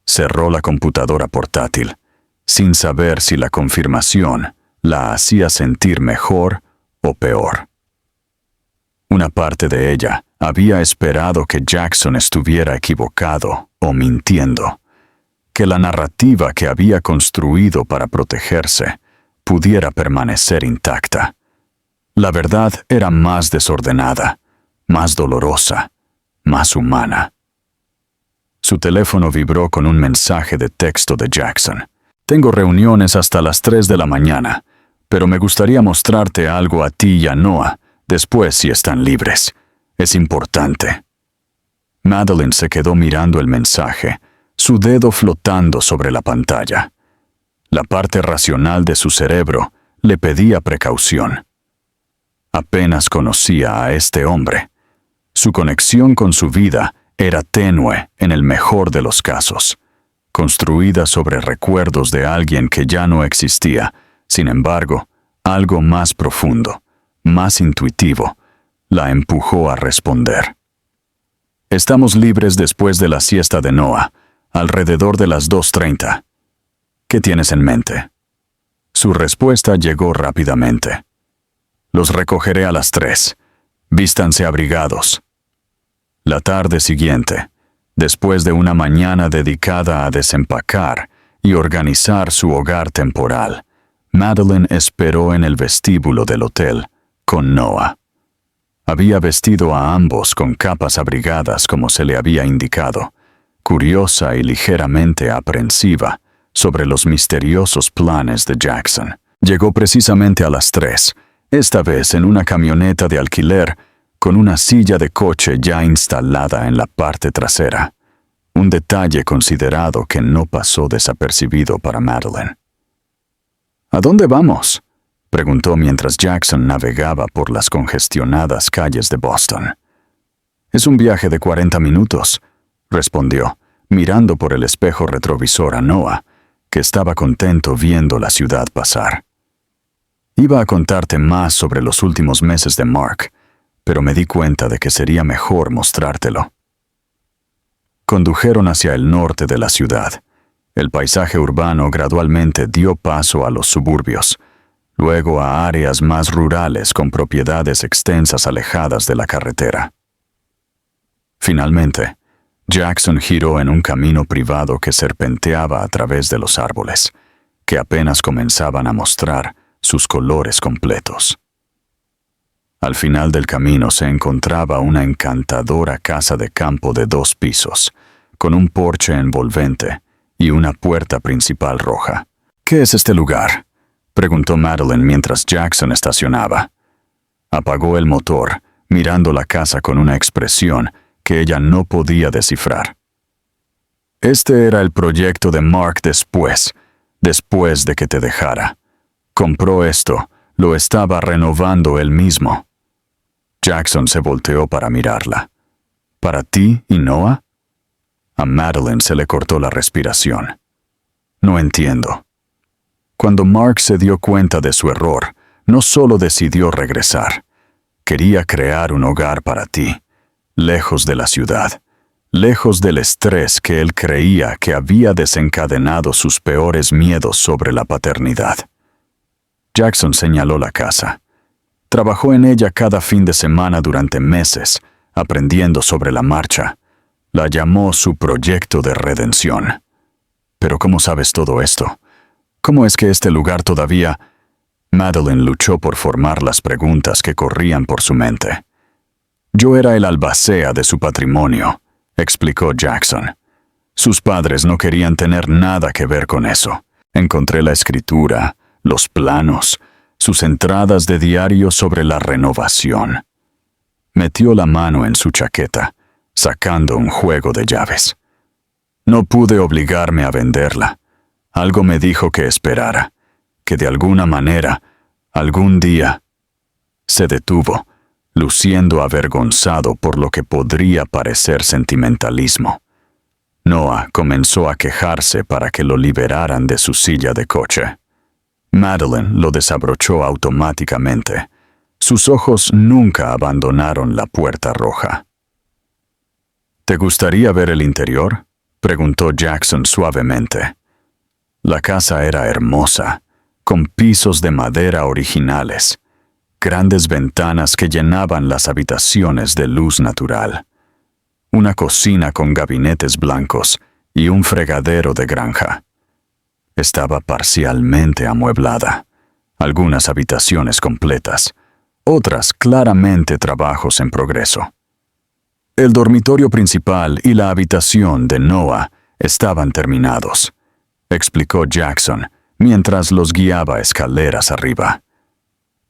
Cerró la computadora portátil, sin saber si la confirmación la hacía sentir mejor o peor. Una parte de ella había esperado que Jackson estuviera equivocado o mintiendo, que la narrativa que había construido para protegerse pudiera permanecer intacta. La verdad era más desordenada, más dolorosa, más humana. Su teléfono vibró con un mensaje de texto de Jackson. Tengo reuniones hasta las 3 de la mañana, pero me gustaría mostrarte algo a ti y a Noah después si están libres. Es importante. Madeline se quedó mirando el mensaje, su dedo flotando sobre la pantalla. La parte racional de su cerebro le pedía precaución. Apenas conocía a este hombre. Su conexión con su vida era tenue en el mejor de los casos, construida sobre recuerdos de alguien que ya no existía. Sin embargo, algo más profundo, más intuitivo, la empujó a responder. Estamos libres después de la siesta de Noah, alrededor de las 2:30. ¿Qué tienes en mente? Su respuesta llegó rápidamente. Los recogeré a las 3. Vístanse abrigados. La tarde siguiente, después de una mañana dedicada a desempacar y organizar su hogar temporal, Madeline esperó en el vestíbulo del hotel con Noah. Había vestido a ambos con capas abrigadas como se le había indicado, curiosa y ligeramente aprensiva sobre los misteriosos planes de Jackson. Llegó precisamente a las 3, esta vez en una camioneta de alquiler con una silla de coche ya instalada en la parte trasera, un detalle considerado que no pasó desapercibido para Madeline. ¿A dónde vamos?, preguntó mientras Jackson navegaba por las congestionadas calles de Boston. Es un viaje de 40 minutos, respondió, mirando por el espejo retrovisor a Noah, que estaba contento viendo la ciudad pasar. Iba a contarte más sobre los últimos meses de Mark, pero me di cuenta de que sería mejor mostrártelo. Condujeron hacia el norte de la ciudad. El paisaje urbano gradualmente dio paso a los suburbios, luego a áreas más rurales con propiedades extensas alejadas de la carretera. Finalmente, Jackson giró en un camino privado que serpenteaba a través de los árboles, que apenas comenzaban a mostrar sus colores completos. Al final del camino se encontraba una encantadora casa de campo de 2 pisos, con un porche envolvente y una puerta principal roja. ¿Qué es este lugar?, preguntó Madeline mientras Jackson estacionaba. Apagó el motor, mirando la casa con una expresión que ella no podía descifrar. Este era el proyecto de Mark después de que te dejara. Compró esto, lo estaba renovando él mismo. Jackson se volteó para mirarla. ¿Para ti y Noah? A Madeline se le cortó la respiración. No entiendo. Cuando Mark se dio cuenta de su error, no solo decidió regresar. Quería crear un hogar para ti, lejos de la ciudad, lejos del estrés que él creía que había desencadenado sus peores miedos sobre la paternidad. Jackson señaló la casa. Trabajó en ella cada fin de semana durante meses, aprendiendo sobre la marcha. La llamó su proyecto de redención. ¿Pero cómo sabes todo esto? ¿Cómo es que este lugar todavía...? Madeline luchó por formar las preguntas que corrían por su mente. Yo era el albacea de su patrimonio, explicó Jackson. Sus padres no querían tener nada que ver con eso. Encontré la escritura, los planos, sus entradas de diario sobre la renovación. Metió la mano en su chaqueta, sacando un juego de llaves. No pude obligarme a venderla. Algo me dijo que esperara, que de alguna manera, algún día... Se detuvo, luciendo avergonzado por lo que podría parecer sentimentalismo. Noah comenzó a quejarse para que lo liberaran de su silla de coche. Madeline lo desabrochó automáticamente. Sus ojos nunca abandonaron la puerta roja. ¿Te gustaría ver el interior?, preguntó Jackson suavemente. La casa era hermosa, con pisos de madera originales, grandes ventanas que llenaban las habitaciones de luz natural, una cocina con gabinetes blancos y un fregadero de granja. Estaba parcialmente amueblada, algunas habitaciones completas, otras claramente trabajos en progreso. El dormitorio principal y la habitación de Noah estaban terminados, explicó Jackson mientras los guiaba escaleras arriba.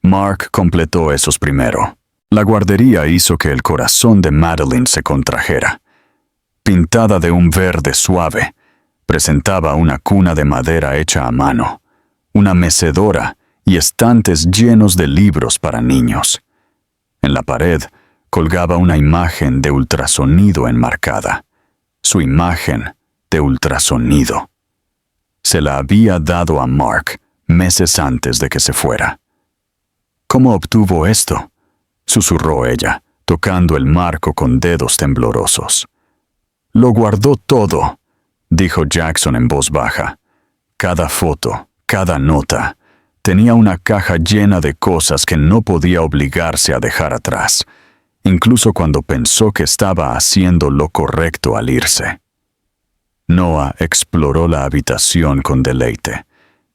Mark completó esos primero. La guardería hizo que el corazón de Madeline se contrajera. Pintada de un verde suave, presentaba una cuna de madera hecha a mano, una mecedora y estantes llenos de libros para niños. En la pared colgaba una imagen de ultrasonido enmarcada. Su imagen de ultrasonido. Se la había dado a Mark meses antes de que se fuera. ¿Cómo obtuvo esto?, susurró ella, tocando el marco con dedos temblorosos. Lo guardó todo, dijo Jackson en voz baja. Cada foto, cada nota, tenía una caja llena de cosas que no podía obligarse a dejar atrás, incluso cuando pensó que estaba haciendo lo correcto al irse. Noah exploró la habitación con deleite,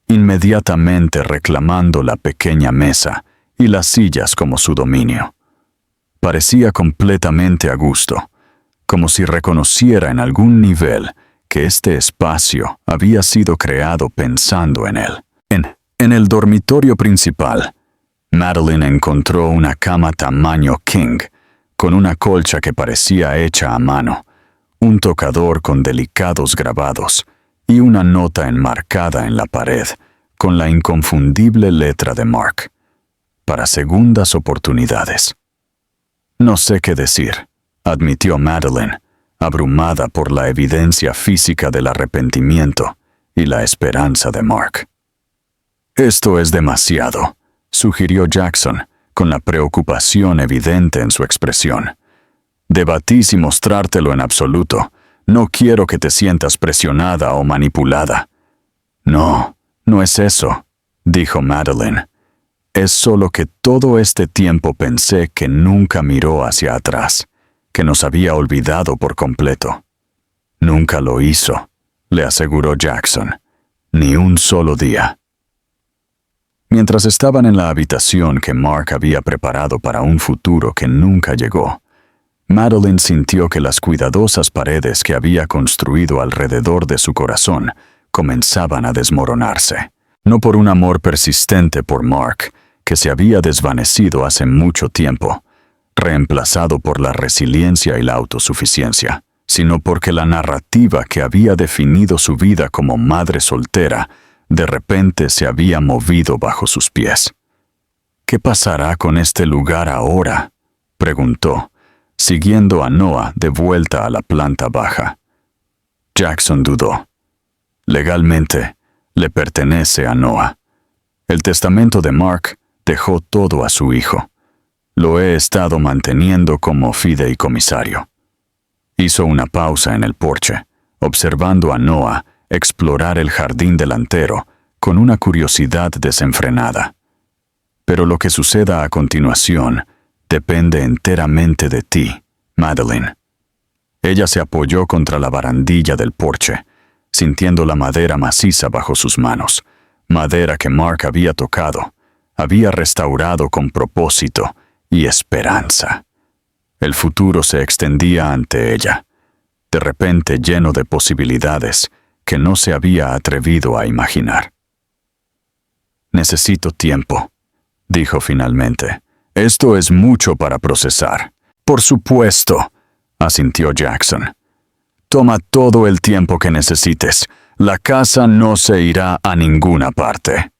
inmediatamente reclamando la pequeña mesa y las sillas como su dominio. Parecía completamente a gusto, como si reconociera en algún nivel que este espacio había sido creado pensando en él. En el dormitorio principal, Madeline encontró una cama tamaño king, con una colcha que parecía hecha a mano, un tocador con delicados grabados y una nota enmarcada en la pared con la inconfundible letra de Mark. Para segundas oportunidades. No sé qué decir, admitió Madeline, abrumada por la evidencia física del arrepentimiento y la esperanza de Mark. Esto es demasiado, sugirió Jackson, con la preocupación evidente en su expresión. Debatí si mostrártelo en absoluto. No quiero que te sientas presionada o manipulada. No, no es eso, dijo Madeline. Es solo que todo este tiempo pensé que nunca miró hacia atrás, que nos había olvidado por completo. Nunca lo hizo, le aseguró Jackson. Ni un solo día. Mientras estaban en la habitación que Mark había preparado para un futuro que nunca llegó, Madeline sintió que las cuidadosas paredes que había construido alrededor de su corazón comenzaban a desmoronarse. No por un amor persistente por Mark, que se había desvanecido hace mucho tiempo, reemplazado por la resiliencia y la autosuficiencia, sino porque la narrativa que había definido su vida como madre soltera de repente se había movido bajo sus pies. ¿Qué pasará con este lugar ahora?, preguntó, siguiendo a Noah de vuelta a la planta baja. Jackson dudó. Legalmente, le pertenece a Noah. El testamento de Mark dejó todo a su hijo. Lo he estado manteniendo como fideicomisario. Hizo una pausa en el porche, observando a Noah explorar el jardín delantero con una curiosidad desenfrenada. Pero lo que suceda a continuación depende enteramente de ti, Madeline. Ella se apoyó contra la barandilla del porche, sintiendo la madera maciza bajo sus manos, madera que Mark había tocado, había restaurado con propósito y esperanza. El futuro se extendía ante ella, de repente lleno de posibilidades que no se había atrevido a imaginar. Necesito tiempo, dijo finalmente. Esto es mucho para procesar. Por supuesto, asintió Jackson. Toma todo el tiempo que necesites. La casa no se irá a ninguna parte.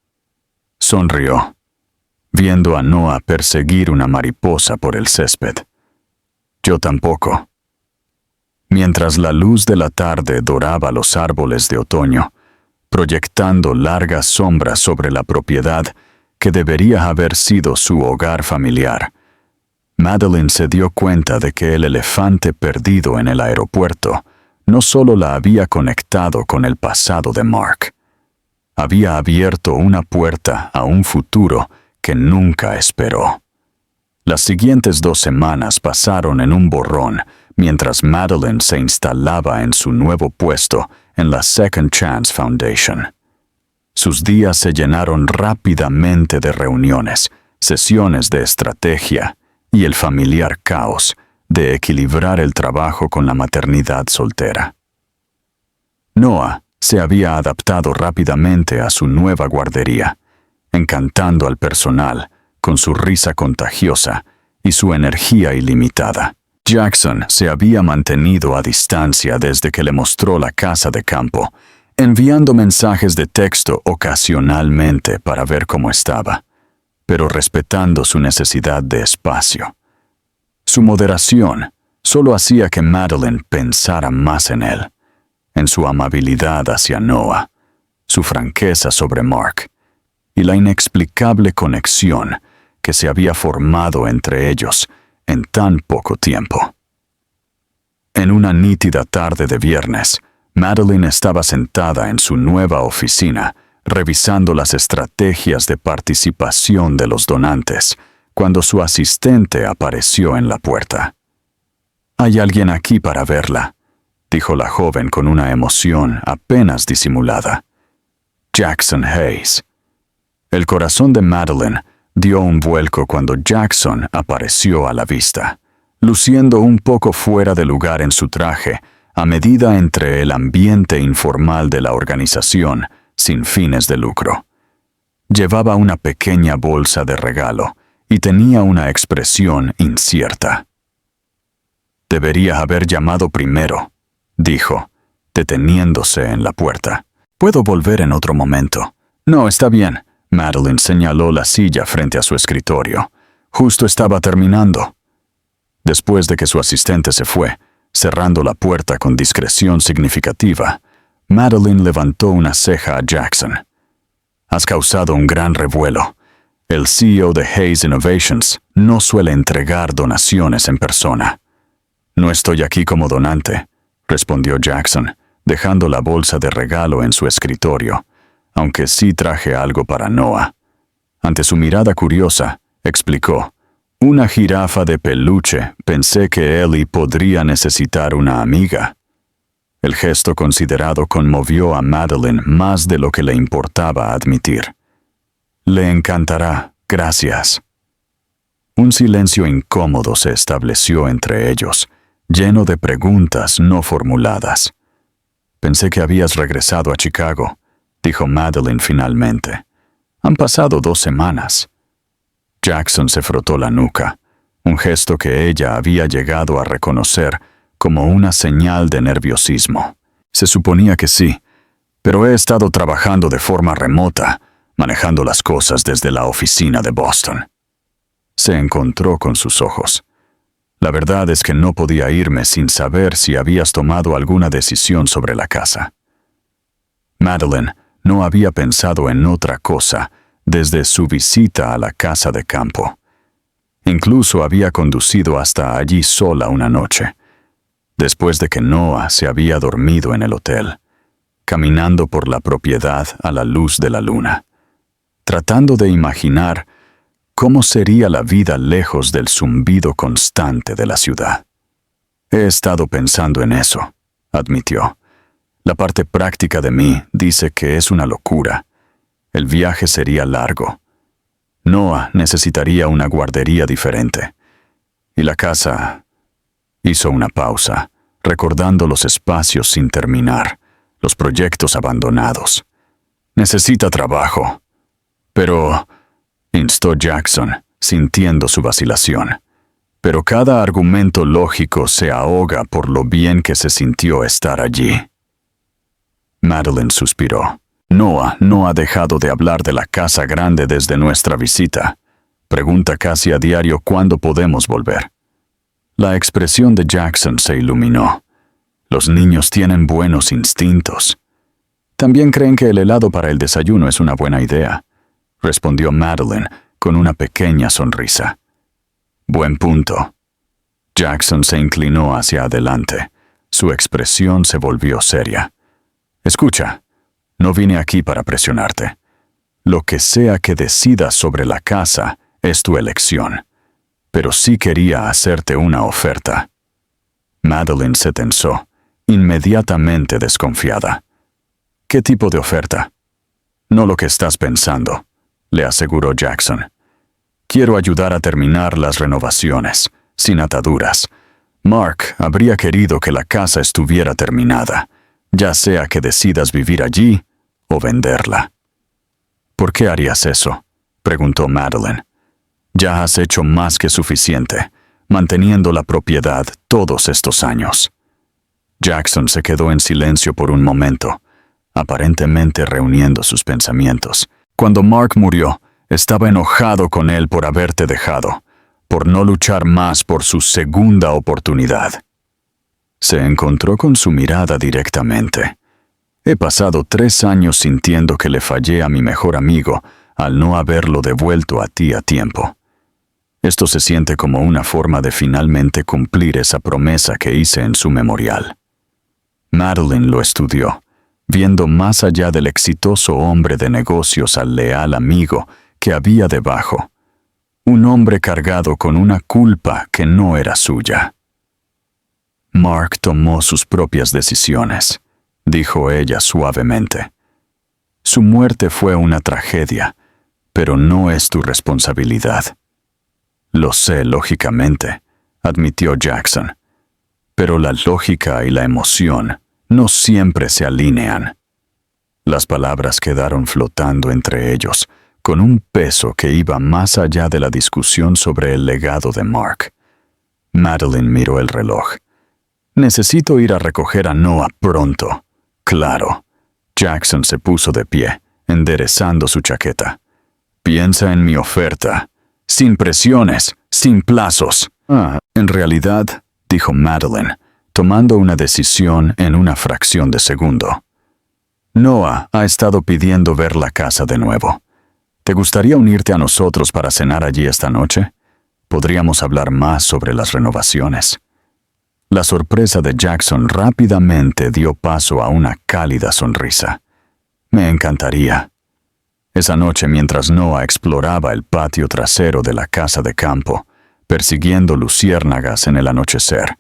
Sonrió, viendo a Noah perseguir una mariposa por el césped. Yo tampoco. Mientras la luz de la tarde doraba los árboles de otoño, proyectando largas sombras sobre la propiedad que debería haber sido su hogar familiar, Madeline se dio cuenta de que el elefante perdido en el aeropuerto no solo la había conectado con el pasado de Mark, había abierto una puerta a un futuro que nunca esperó. Las siguientes 2 semanas pasaron en un borrón mientras Madeline se instalaba en su nuevo puesto en la Second Chance Foundation. Sus días se llenaron rápidamente de reuniones, sesiones de estrategia y el familiar caos de equilibrar el trabajo con la maternidad soltera. Noah se había adaptado rápidamente a su nueva guardería, encantando al personal con su risa contagiosa y su energía ilimitada. Jackson se había mantenido a distancia desde que le mostró la casa de campo, enviando mensajes de texto ocasionalmente para ver cómo estaba, pero respetando su necesidad de espacio. Su moderación solo hacía que Madeline pensara más en él, en su amabilidad hacia Noah, su franqueza sobre Mark y la inexplicable conexión que se había formado entre ellos en tan poco tiempo. En una nítida tarde de viernes, Madeline estaba sentada en su nueva oficina, revisando las estrategias de participación de los donantes, cuando su asistente apareció en la puerta. «Hay alguien aquí para verla», dijo la joven con una emoción apenas disimulada. Jackson Hayes. El corazón de Madeline dio un vuelco cuando Jackson apareció a la vista, luciendo un poco fuera de lugar en su traje, a medida entre el ambiente informal de la organización sin fines de lucro. Llevaba una pequeña bolsa de regalo y tenía una expresión incierta. «Debería haber llamado primero», dijo, deteniéndose en la puerta. «Puedo volver en otro momento». «No, está bien». Madeline señaló la silla frente a su escritorio. «Justo estaba terminando». Después de que su asistente se fue, cerrando la puerta con discreción significativa, Madeline levantó una ceja a Jackson. «Has causado un gran revuelo. El CEO de Hayes Innovations no suele entregar donaciones en persona». «No estoy aquí como donante», respondió Jackson, dejando la bolsa de regalo en su escritorio, aunque sí traje algo para Noah. Ante su mirada curiosa, explicó: «Una jirafa de peluche. Pensé que Ellie podría necesitar una amiga». El gesto considerado conmovió a Madeline más de lo que le importaba admitir. «Le encantará, gracias». Un silencio incómodo se estableció entre ellos, lleno de preguntas no formuladas. «Pensé que habías regresado a Chicago», dijo Madeline finalmente. «Han pasado 2 semanas». Jackson se frotó la nuca, un gesto que ella había llegado a reconocer como una señal de nerviosismo. «Se suponía que sí, pero he estado trabajando de forma remota, manejando las cosas desde la oficina de Boston». Se encontró con sus ojos. La verdad es que no podía irme sin saber si habías tomado alguna decisión sobre la casa. Madeline no había pensado en otra cosa desde su visita a la casa de campo. Incluso había conducido hasta allí sola una noche, después de que Noah se había dormido en el hotel, caminando por la propiedad a la luz de la luna, tratando de imaginar cómo sería la vida lejos del zumbido constante de la ciudad. He estado pensando en eso, admitió. La parte práctica de mí dice que es una locura. El viaje sería largo. Noah necesitaría una guardería diferente. Y la casa... Hizo una pausa, recordando los espacios sin terminar, los proyectos abandonados. Necesita trabajo. Pero... instó Jackson, sintiendo su vacilación. Pero cada argumento lógico se ahoga por lo bien que se sintió estar allí. Madeline suspiró. Noah no ha dejado de hablar de la casa grande desde nuestra visita. Pregunta casi a diario cuándo podemos volver. La expresión de Jackson se iluminó. Los niños tienen buenos instintos. También creen que el helado para el desayuno es una buena idea, respondió Madeline con una pequeña sonrisa. Buen punto. Jackson se inclinó hacia adelante. Su expresión se volvió seria. Escucha, no vine aquí para presionarte. Lo que sea que decidas sobre la casa es tu elección. Pero sí quería hacerte una oferta. Madeline se tensó, inmediatamente desconfiada. ¿Qué tipo de oferta? No lo que estás pensando, le aseguró Jackson. Quiero ayudar a terminar las renovaciones, sin ataduras. Mark habría querido que la casa estuviera terminada, ya sea que decidas vivir allí o venderla. ¿Por qué harías eso?, preguntó Madeline. Ya has hecho más que suficiente, manteniendo la propiedad todos estos años. Jackson se quedó en silencio por un momento, aparentemente reuniendo sus pensamientos. Cuando Mark murió, estaba enojado con él por haberte dejado, por no luchar más por su segunda oportunidad. Se encontró con su mirada directamente. He pasado 3 años sintiendo que le fallé a mi mejor amigo al no haberlo devuelto a ti a tiempo. Esto se siente como una forma de finalmente cumplir esa promesa que hice en su memorial. Madeline lo estudió, viendo más allá del exitoso hombre de negocios al leal amigo que había debajo. Un hombre cargado con una culpa que no era suya. Mark tomó sus propias decisiones, dijo ella suavemente. Su muerte fue una tragedia, pero no es tu responsabilidad. Lo sé, lógicamente, admitió Jackson, pero la lógica y la emoción no siempre se alinean. Las palabras quedaron flotando entre ellos, con un peso que iba más allá de la discusión sobre el legado de Mark. Madeline miró el reloj. Necesito ir a recoger a Noah pronto. Claro. Jackson se puso de pie, enderezando su chaqueta. Piensa en mi oferta. Sin presiones, sin plazos. En realidad, dijo Madeline, tomando una decisión en una fracción de segundo. Noah ha estado pidiendo ver la casa de nuevo. ¿Te gustaría unirte a nosotros para cenar allí esta noche? Podríamos hablar más sobre las renovaciones. La sorpresa de Jackson rápidamente dio paso a una cálida sonrisa. Me encantaría. Esa noche, mientras Noah exploraba el patio trasero de la casa de campo, persiguiendo luciérnagas en el anochecer,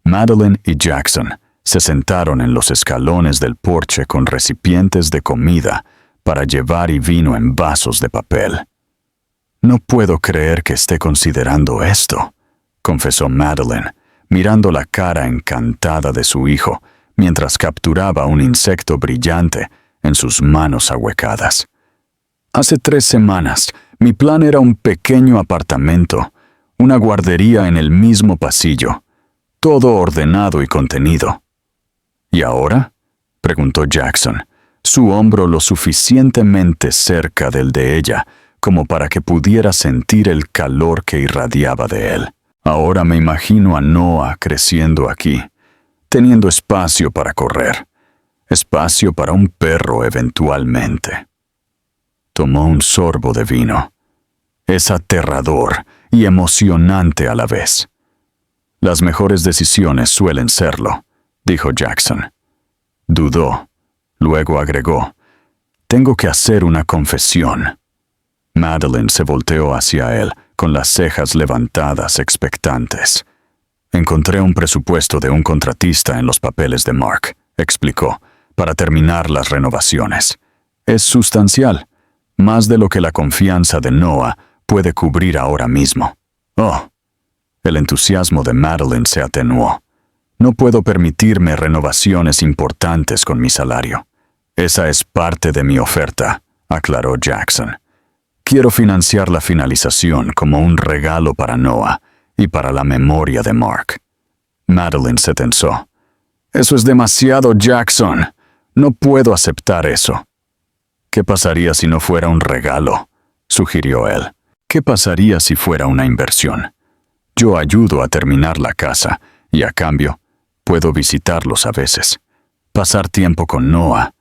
Madeline y Jackson se sentaron en los escalones del porche con recipientes de comida para llevar y vino en vasos de papel. No puedo creer que esté considerando esto, confesó Madeline, mirando la cara encantada de su hijo mientras capturaba un insecto brillante en sus manos ahuecadas. Hace 3 semanas, mi plan era un pequeño apartamento, una guardería en el mismo pasillo, todo ordenado y contenido. ¿Y ahora?, preguntó Jackson, su hombro lo suficientemente cerca del de ella como para que pudiera sentir el calor que irradiaba de él. Ahora me imagino a Noah creciendo aquí, teniendo espacio para correr, espacio para un perro eventualmente. Tomó un sorbo de vino. Es aterrador y emocionante a la vez. Las mejores decisiones suelen serlo, dijo Jackson. Dudó. Luego agregó, «Tengo que hacer una confesión». Madeline se volteó hacia él, con las cejas levantadas expectantes. «Encontré un presupuesto de un contratista en los papeles de Mark», explicó, «para terminar las renovaciones. Es sustancial, más de lo que la confianza de Noah puede cubrir ahora mismo». «Oh». El entusiasmo de Madeline se atenuó. «No puedo permitirme renovaciones importantes con mi salario. Esa es parte de mi oferta», aclaró Jackson. «Quiero financiar la finalización como un regalo para Noah y para la memoria de Mark». Madeline se tensó. «Eso es demasiado, Jackson. No puedo aceptar eso». «¿Qué pasaría si no fuera un regalo?», sugirió él. «¿Qué pasaría si fuera una inversión? Yo ayudo a terminar la casa y a cambio puedo visitarlos a veces, pasar tiempo con Noah,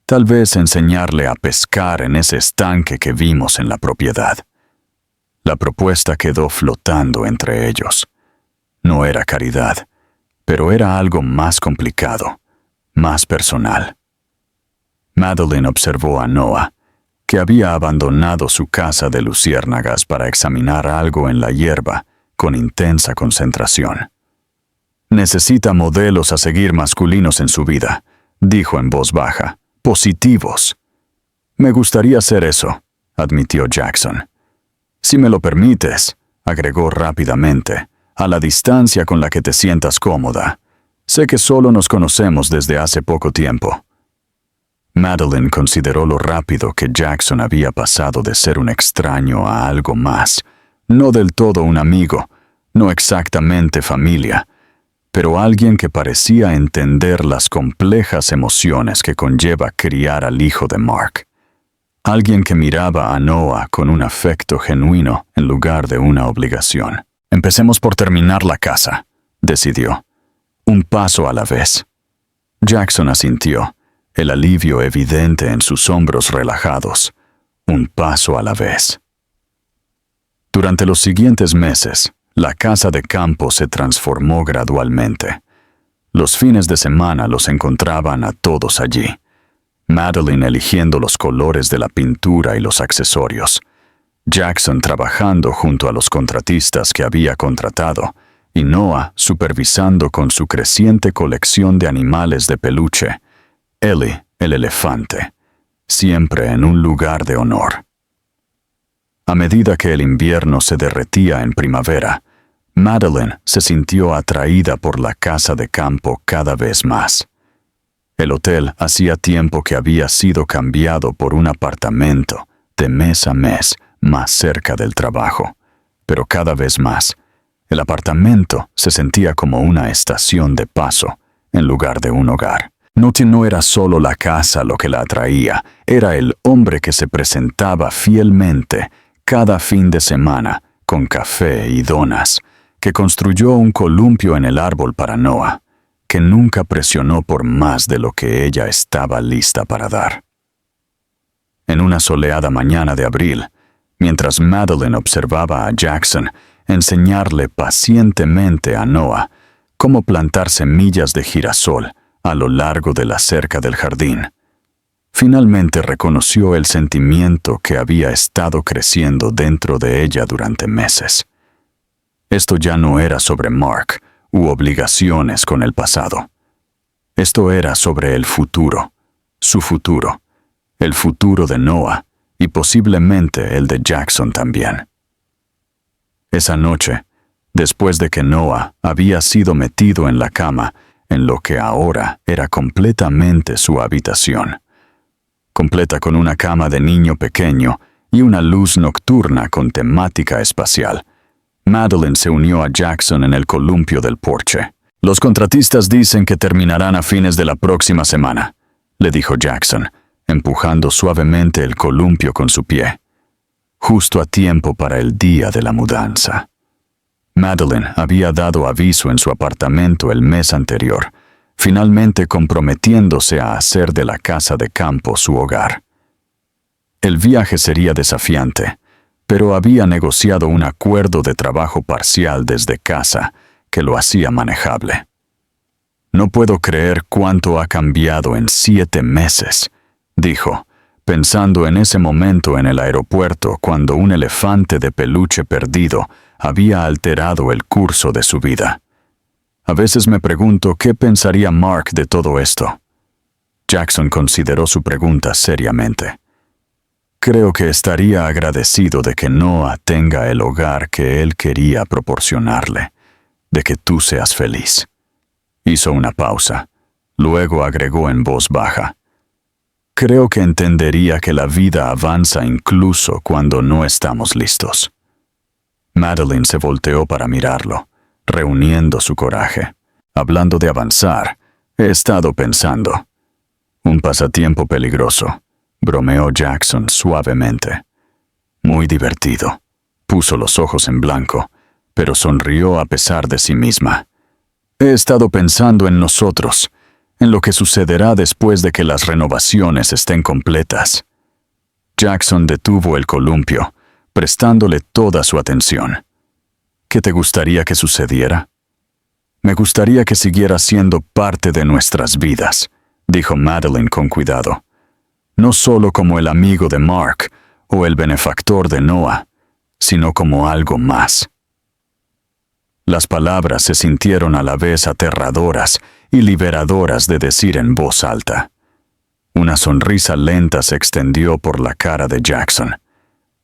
tal vez enseñarle a pescar en ese estanque que vimos en la propiedad». La propuesta quedó flotando entre ellos. No era caridad, pero era algo más complicado, más personal. Madeline observó a Noah, que había abandonado su casa de luciérnagas para examinar algo en la hierba con intensa concentración. «Necesita modelos a seguir masculinos en su vida», dijo en voz baja, «positivos». «Me gustaría hacer eso», admitió Jackson. «Si me lo permites», agregó rápidamente, «a la distancia con la que te sientas cómoda. Sé que solo nos conocemos desde hace poco tiempo». Madeline consideró lo rápido que Jackson había pasado de ser un extraño a algo más, no del todo un amigo, no exactamente familia, pero alguien que parecía entender las complejas emociones que conlleva criar al hijo de Mark. Alguien que miraba a Noah con un afecto genuino en lugar de una obligación. «Empecemos por terminar la casa», decidió. «Un paso a la vez». Jackson asintió, el alivio evidente en sus hombros relajados. Un paso a la vez. Durante los siguientes meses, la casa de campo se transformó gradualmente. Los fines de semana los encontraban a todos allí. Madeline eligiendo los colores de la pintura y los accesorios. Jackson trabajando junto a los contratistas que había contratado, y Noah supervisando con su creciente colección de animales de peluche. Ellie, el elefante, siempre en un lugar de honor. A medida que el invierno se derretía en primavera, Madeline se sintió atraída por la casa de campo cada vez más. El hotel hacía tiempo que había sido cambiado por un apartamento de mes a mes más cerca del trabajo, pero cada vez más, el apartamento se sentía como una estación de paso en lugar de un hogar. No era solo la casa lo que la atraía, era el hombre que se presentaba fielmente cada fin de semana con café y donas, que construyó un columpio en el árbol para Noah, que nunca presionó por más de lo que ella estaba lista para dar. En una soleada mañana de abril, mientras Madeline observaba a Jackson enseñarle pacientemente a Noah cómo plantar semillas de girasol a lo largo de la cerca del jardín, finalmente reconoció el sentimiento que había estado creciendo dentro de ella durante meses. Esto ya no era sobre Mark u obligaciones con el pasado. Esto era sobre el futuro, su futuro, el futuro de Noah y posiblemente el de Jackson también. Esa noche, después de que Noah había sido metido en la cama, en lo que ahora era completamente su habitación, completa con una cama de niño pequeño y una luz nocturna con temática espacial, Madeline se unió a Jackson en el columpio del porche. «Los contratistas dicen que terminarán a fines de la próxima semana», le dijo Jackson, empujando suavemente el columpio con su pie. «Justo a tiempo para el día de la mudanza». Madeline había dado aviso en su apartamento el mes anterior, finalmente comprometiéndose a hacer de la casa de campo su hogar. El viaje sería desafiante, pero había negociado un acuerdo de trabajo parcial desde casa que lo hacía manejable. «No puedo creer cuánto ha cambiado en 7 meses», dijo, pensando en ese momento en el aeropuerto cuando un elefante de peluche perdido había alterado el curso de su vida. «A veces me pregunto qué pensaría Mark de todo esto». Jackson consideró su pregunta seriamente. «Creo que estaría agradecido de que Noah tenga el hogar que él quería proporcionarle, de que tú seas feliz». Hizo una pausa. Luego agregó en voz baja: «Creo que entendería que la vida avanza incluso cuando no estamos listos». Madeline se volteó para mirarlo, reuniendo su coraje. «Hablando de avanzar, he estado pensando». «Un pasatiempo peligroso», bromeó Jackson suavemente. «Muy divertido». Puso los ojos en blanco, pero sonrió a pesar de sí misma. «He estado pensando en nosotros, en lo que sucederá después de que las renovaciones estén completas». Jackson detuvo el columpio, prestándole toda su atención. «¿Qué te gustaría que sucediera?» «Me gustaría que siguiera siendo parte de nuestras vidas», dijo Madeline con cuidado. «No solo como el amigo de Mark o el benefactor de Noah, sino como algo más». Las palabras se sintieron a la vez aterradoras y liberadoras de decir en voz alta. Una sonrisa lenta se extendió por la cara de Jackson,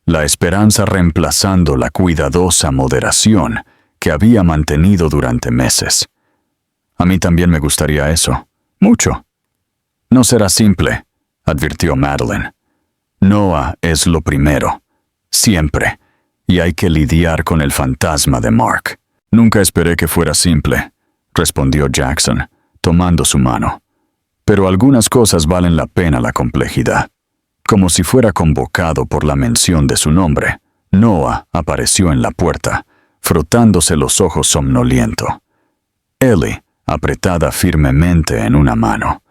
la esperanza reemplazando la cuidadosa moderación que había mantenido durante meses. «A mí también me gustaría eso. Mucho». «No será simple», advirtió Madeline. «Noah es lo primero, siempre, y hay que lidiar con el fantasma de Mark». «Nunca esperé que fuera simple», respondió Jackson, tomando su mano. «Pero algunas cosas valen la pena la complejidad». Como si fuera convocado por la mención de su nombre, Noah apareció en la puerta, frotándose los ojos somnoliento. Ellie, apretada firmemente en una mano.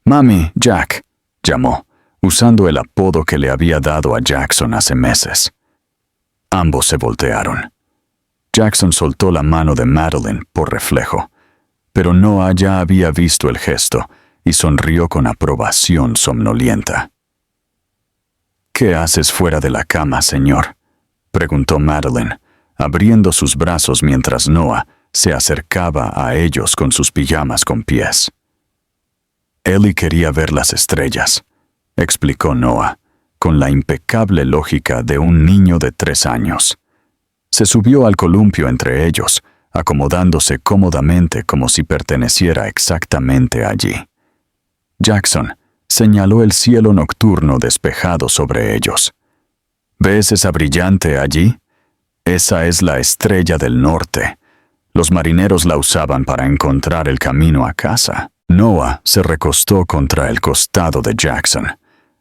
«Mami, Jack», llamó, usando el apodo que le había dado a Jackson hace meses. Ambos se voltearon. Jackson soltó la mano de Madeline por reflejo, pero Noah ya había visto el gesto y sonrió con aprobación somnolienta. «¿Qué haces fuera de la cama, señor?», preguntó Madeline, abriendo sus brazos mientras Noah se acercaba a ellos con sus pijamas con pies. «Ellie quería ver las estrellas», explicó Noah, con la impecable lógica de un niño de 3 años. Se subió al columpio entre ellos, acomodándose cómodamente como si perteneciera exactamente allí. Jackson señaló el cielo nocturno despejado sobre ellos. «¿Ves esa brillante allí? Esa es la estrella del norte. Los marineros la usaban para encontrar el camino a casa». Noah se recostó contra el costado de Jackson,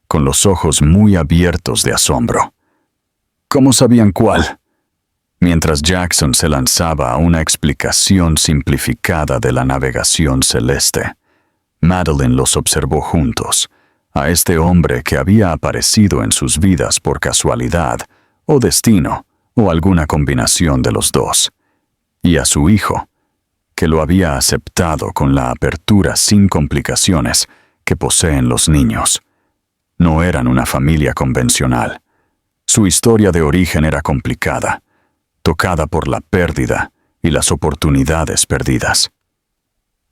con los ojos muy abiertos de asombro. «¿Cómo sabían cuál?», mientras Jackson se lanzaba a una explicación simplificada de la navegación celeste. Madeline los observó juntos, a este hombre que había aparecido en sus vidas por casualidad, o destino, o alguna combinación de los dos, y a su hijo, que lo había aceptado con la apertura sin complicaciones que poseen los niños. No eran una familia convencional. Su historia de origen era complicada, tocada por la pérdida y las oportunidades perdidas.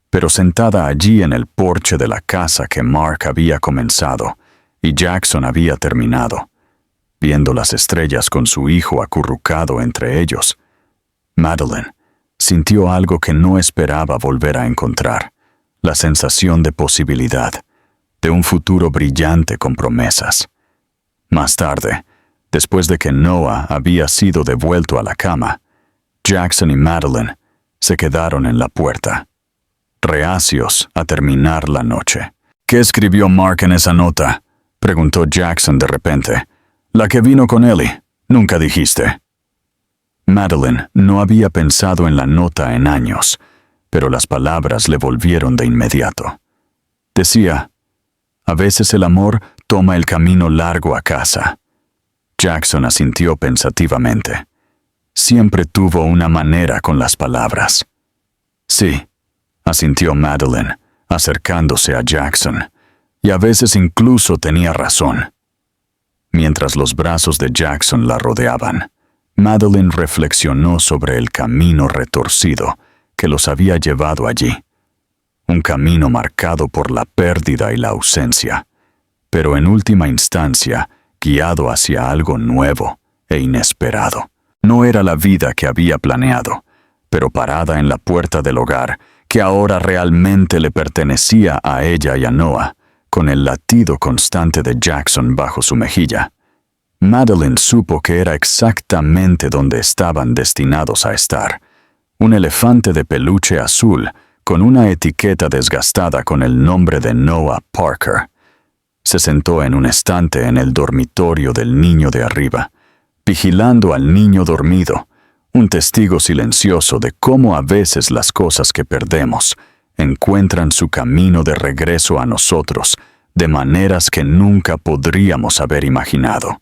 Pero sentada allí en el porche de la casa que Mark había comenzado y Jackson había terminado, viendo las estrellas con su hijo acurrucado entre ellos, Madeline sintió algo que no esperaba volver a encontrar, la sensación de posibilidad, de un futuro brillante con promesas. Más tarde, después de que Noah había sido devuelto a la cama, Jackson y Madeline se quedaron en la puerta, reacios a terminar la noche. «¿Qué escribió Mark en esa nota?», preguntó Jackson de repente. «La que vino con Ellie, nunca dijiste». Madeline no había pensado en la nota en años, pero las palabras le volvieron de inmediato. Decía, «A veces el amor toma el camino largo a casa». Jackson asintió pensativamente. Siempre tuvo una manera con las palabras. «Sí», asintió Madeline, acercándose a Jackson, «y a veces incluso tenía razón». Mientras los brazos de Jackson la rodeaban, Madeline reflexionó sobre el camino retorcido que los había llevado allí. Un camino marcado por la pérdida y la ausencia, pero en última instancia guiado hacia algo nuevo e inesperado. No era la vida que había planeado, pero parada en la puerta del hogar que ahora realmente le pertenecía a ella y a Noah, con el latido constante de Jackson bajo su mejilla. Madeline supo que era exactamente donde estaban destinados a estar. Un elefante de peluche azul con una etiqueta desgastada con el nombre de Noah Parker. Se sentó en un estante en el dormitorio del niño de arriba, vigilando al niño dormido, un testigo silencioso de cómo a veces las cosas que perdemos encuentran su camino de regreso a nosotros de maneras que nunca podríamos haber imaginado.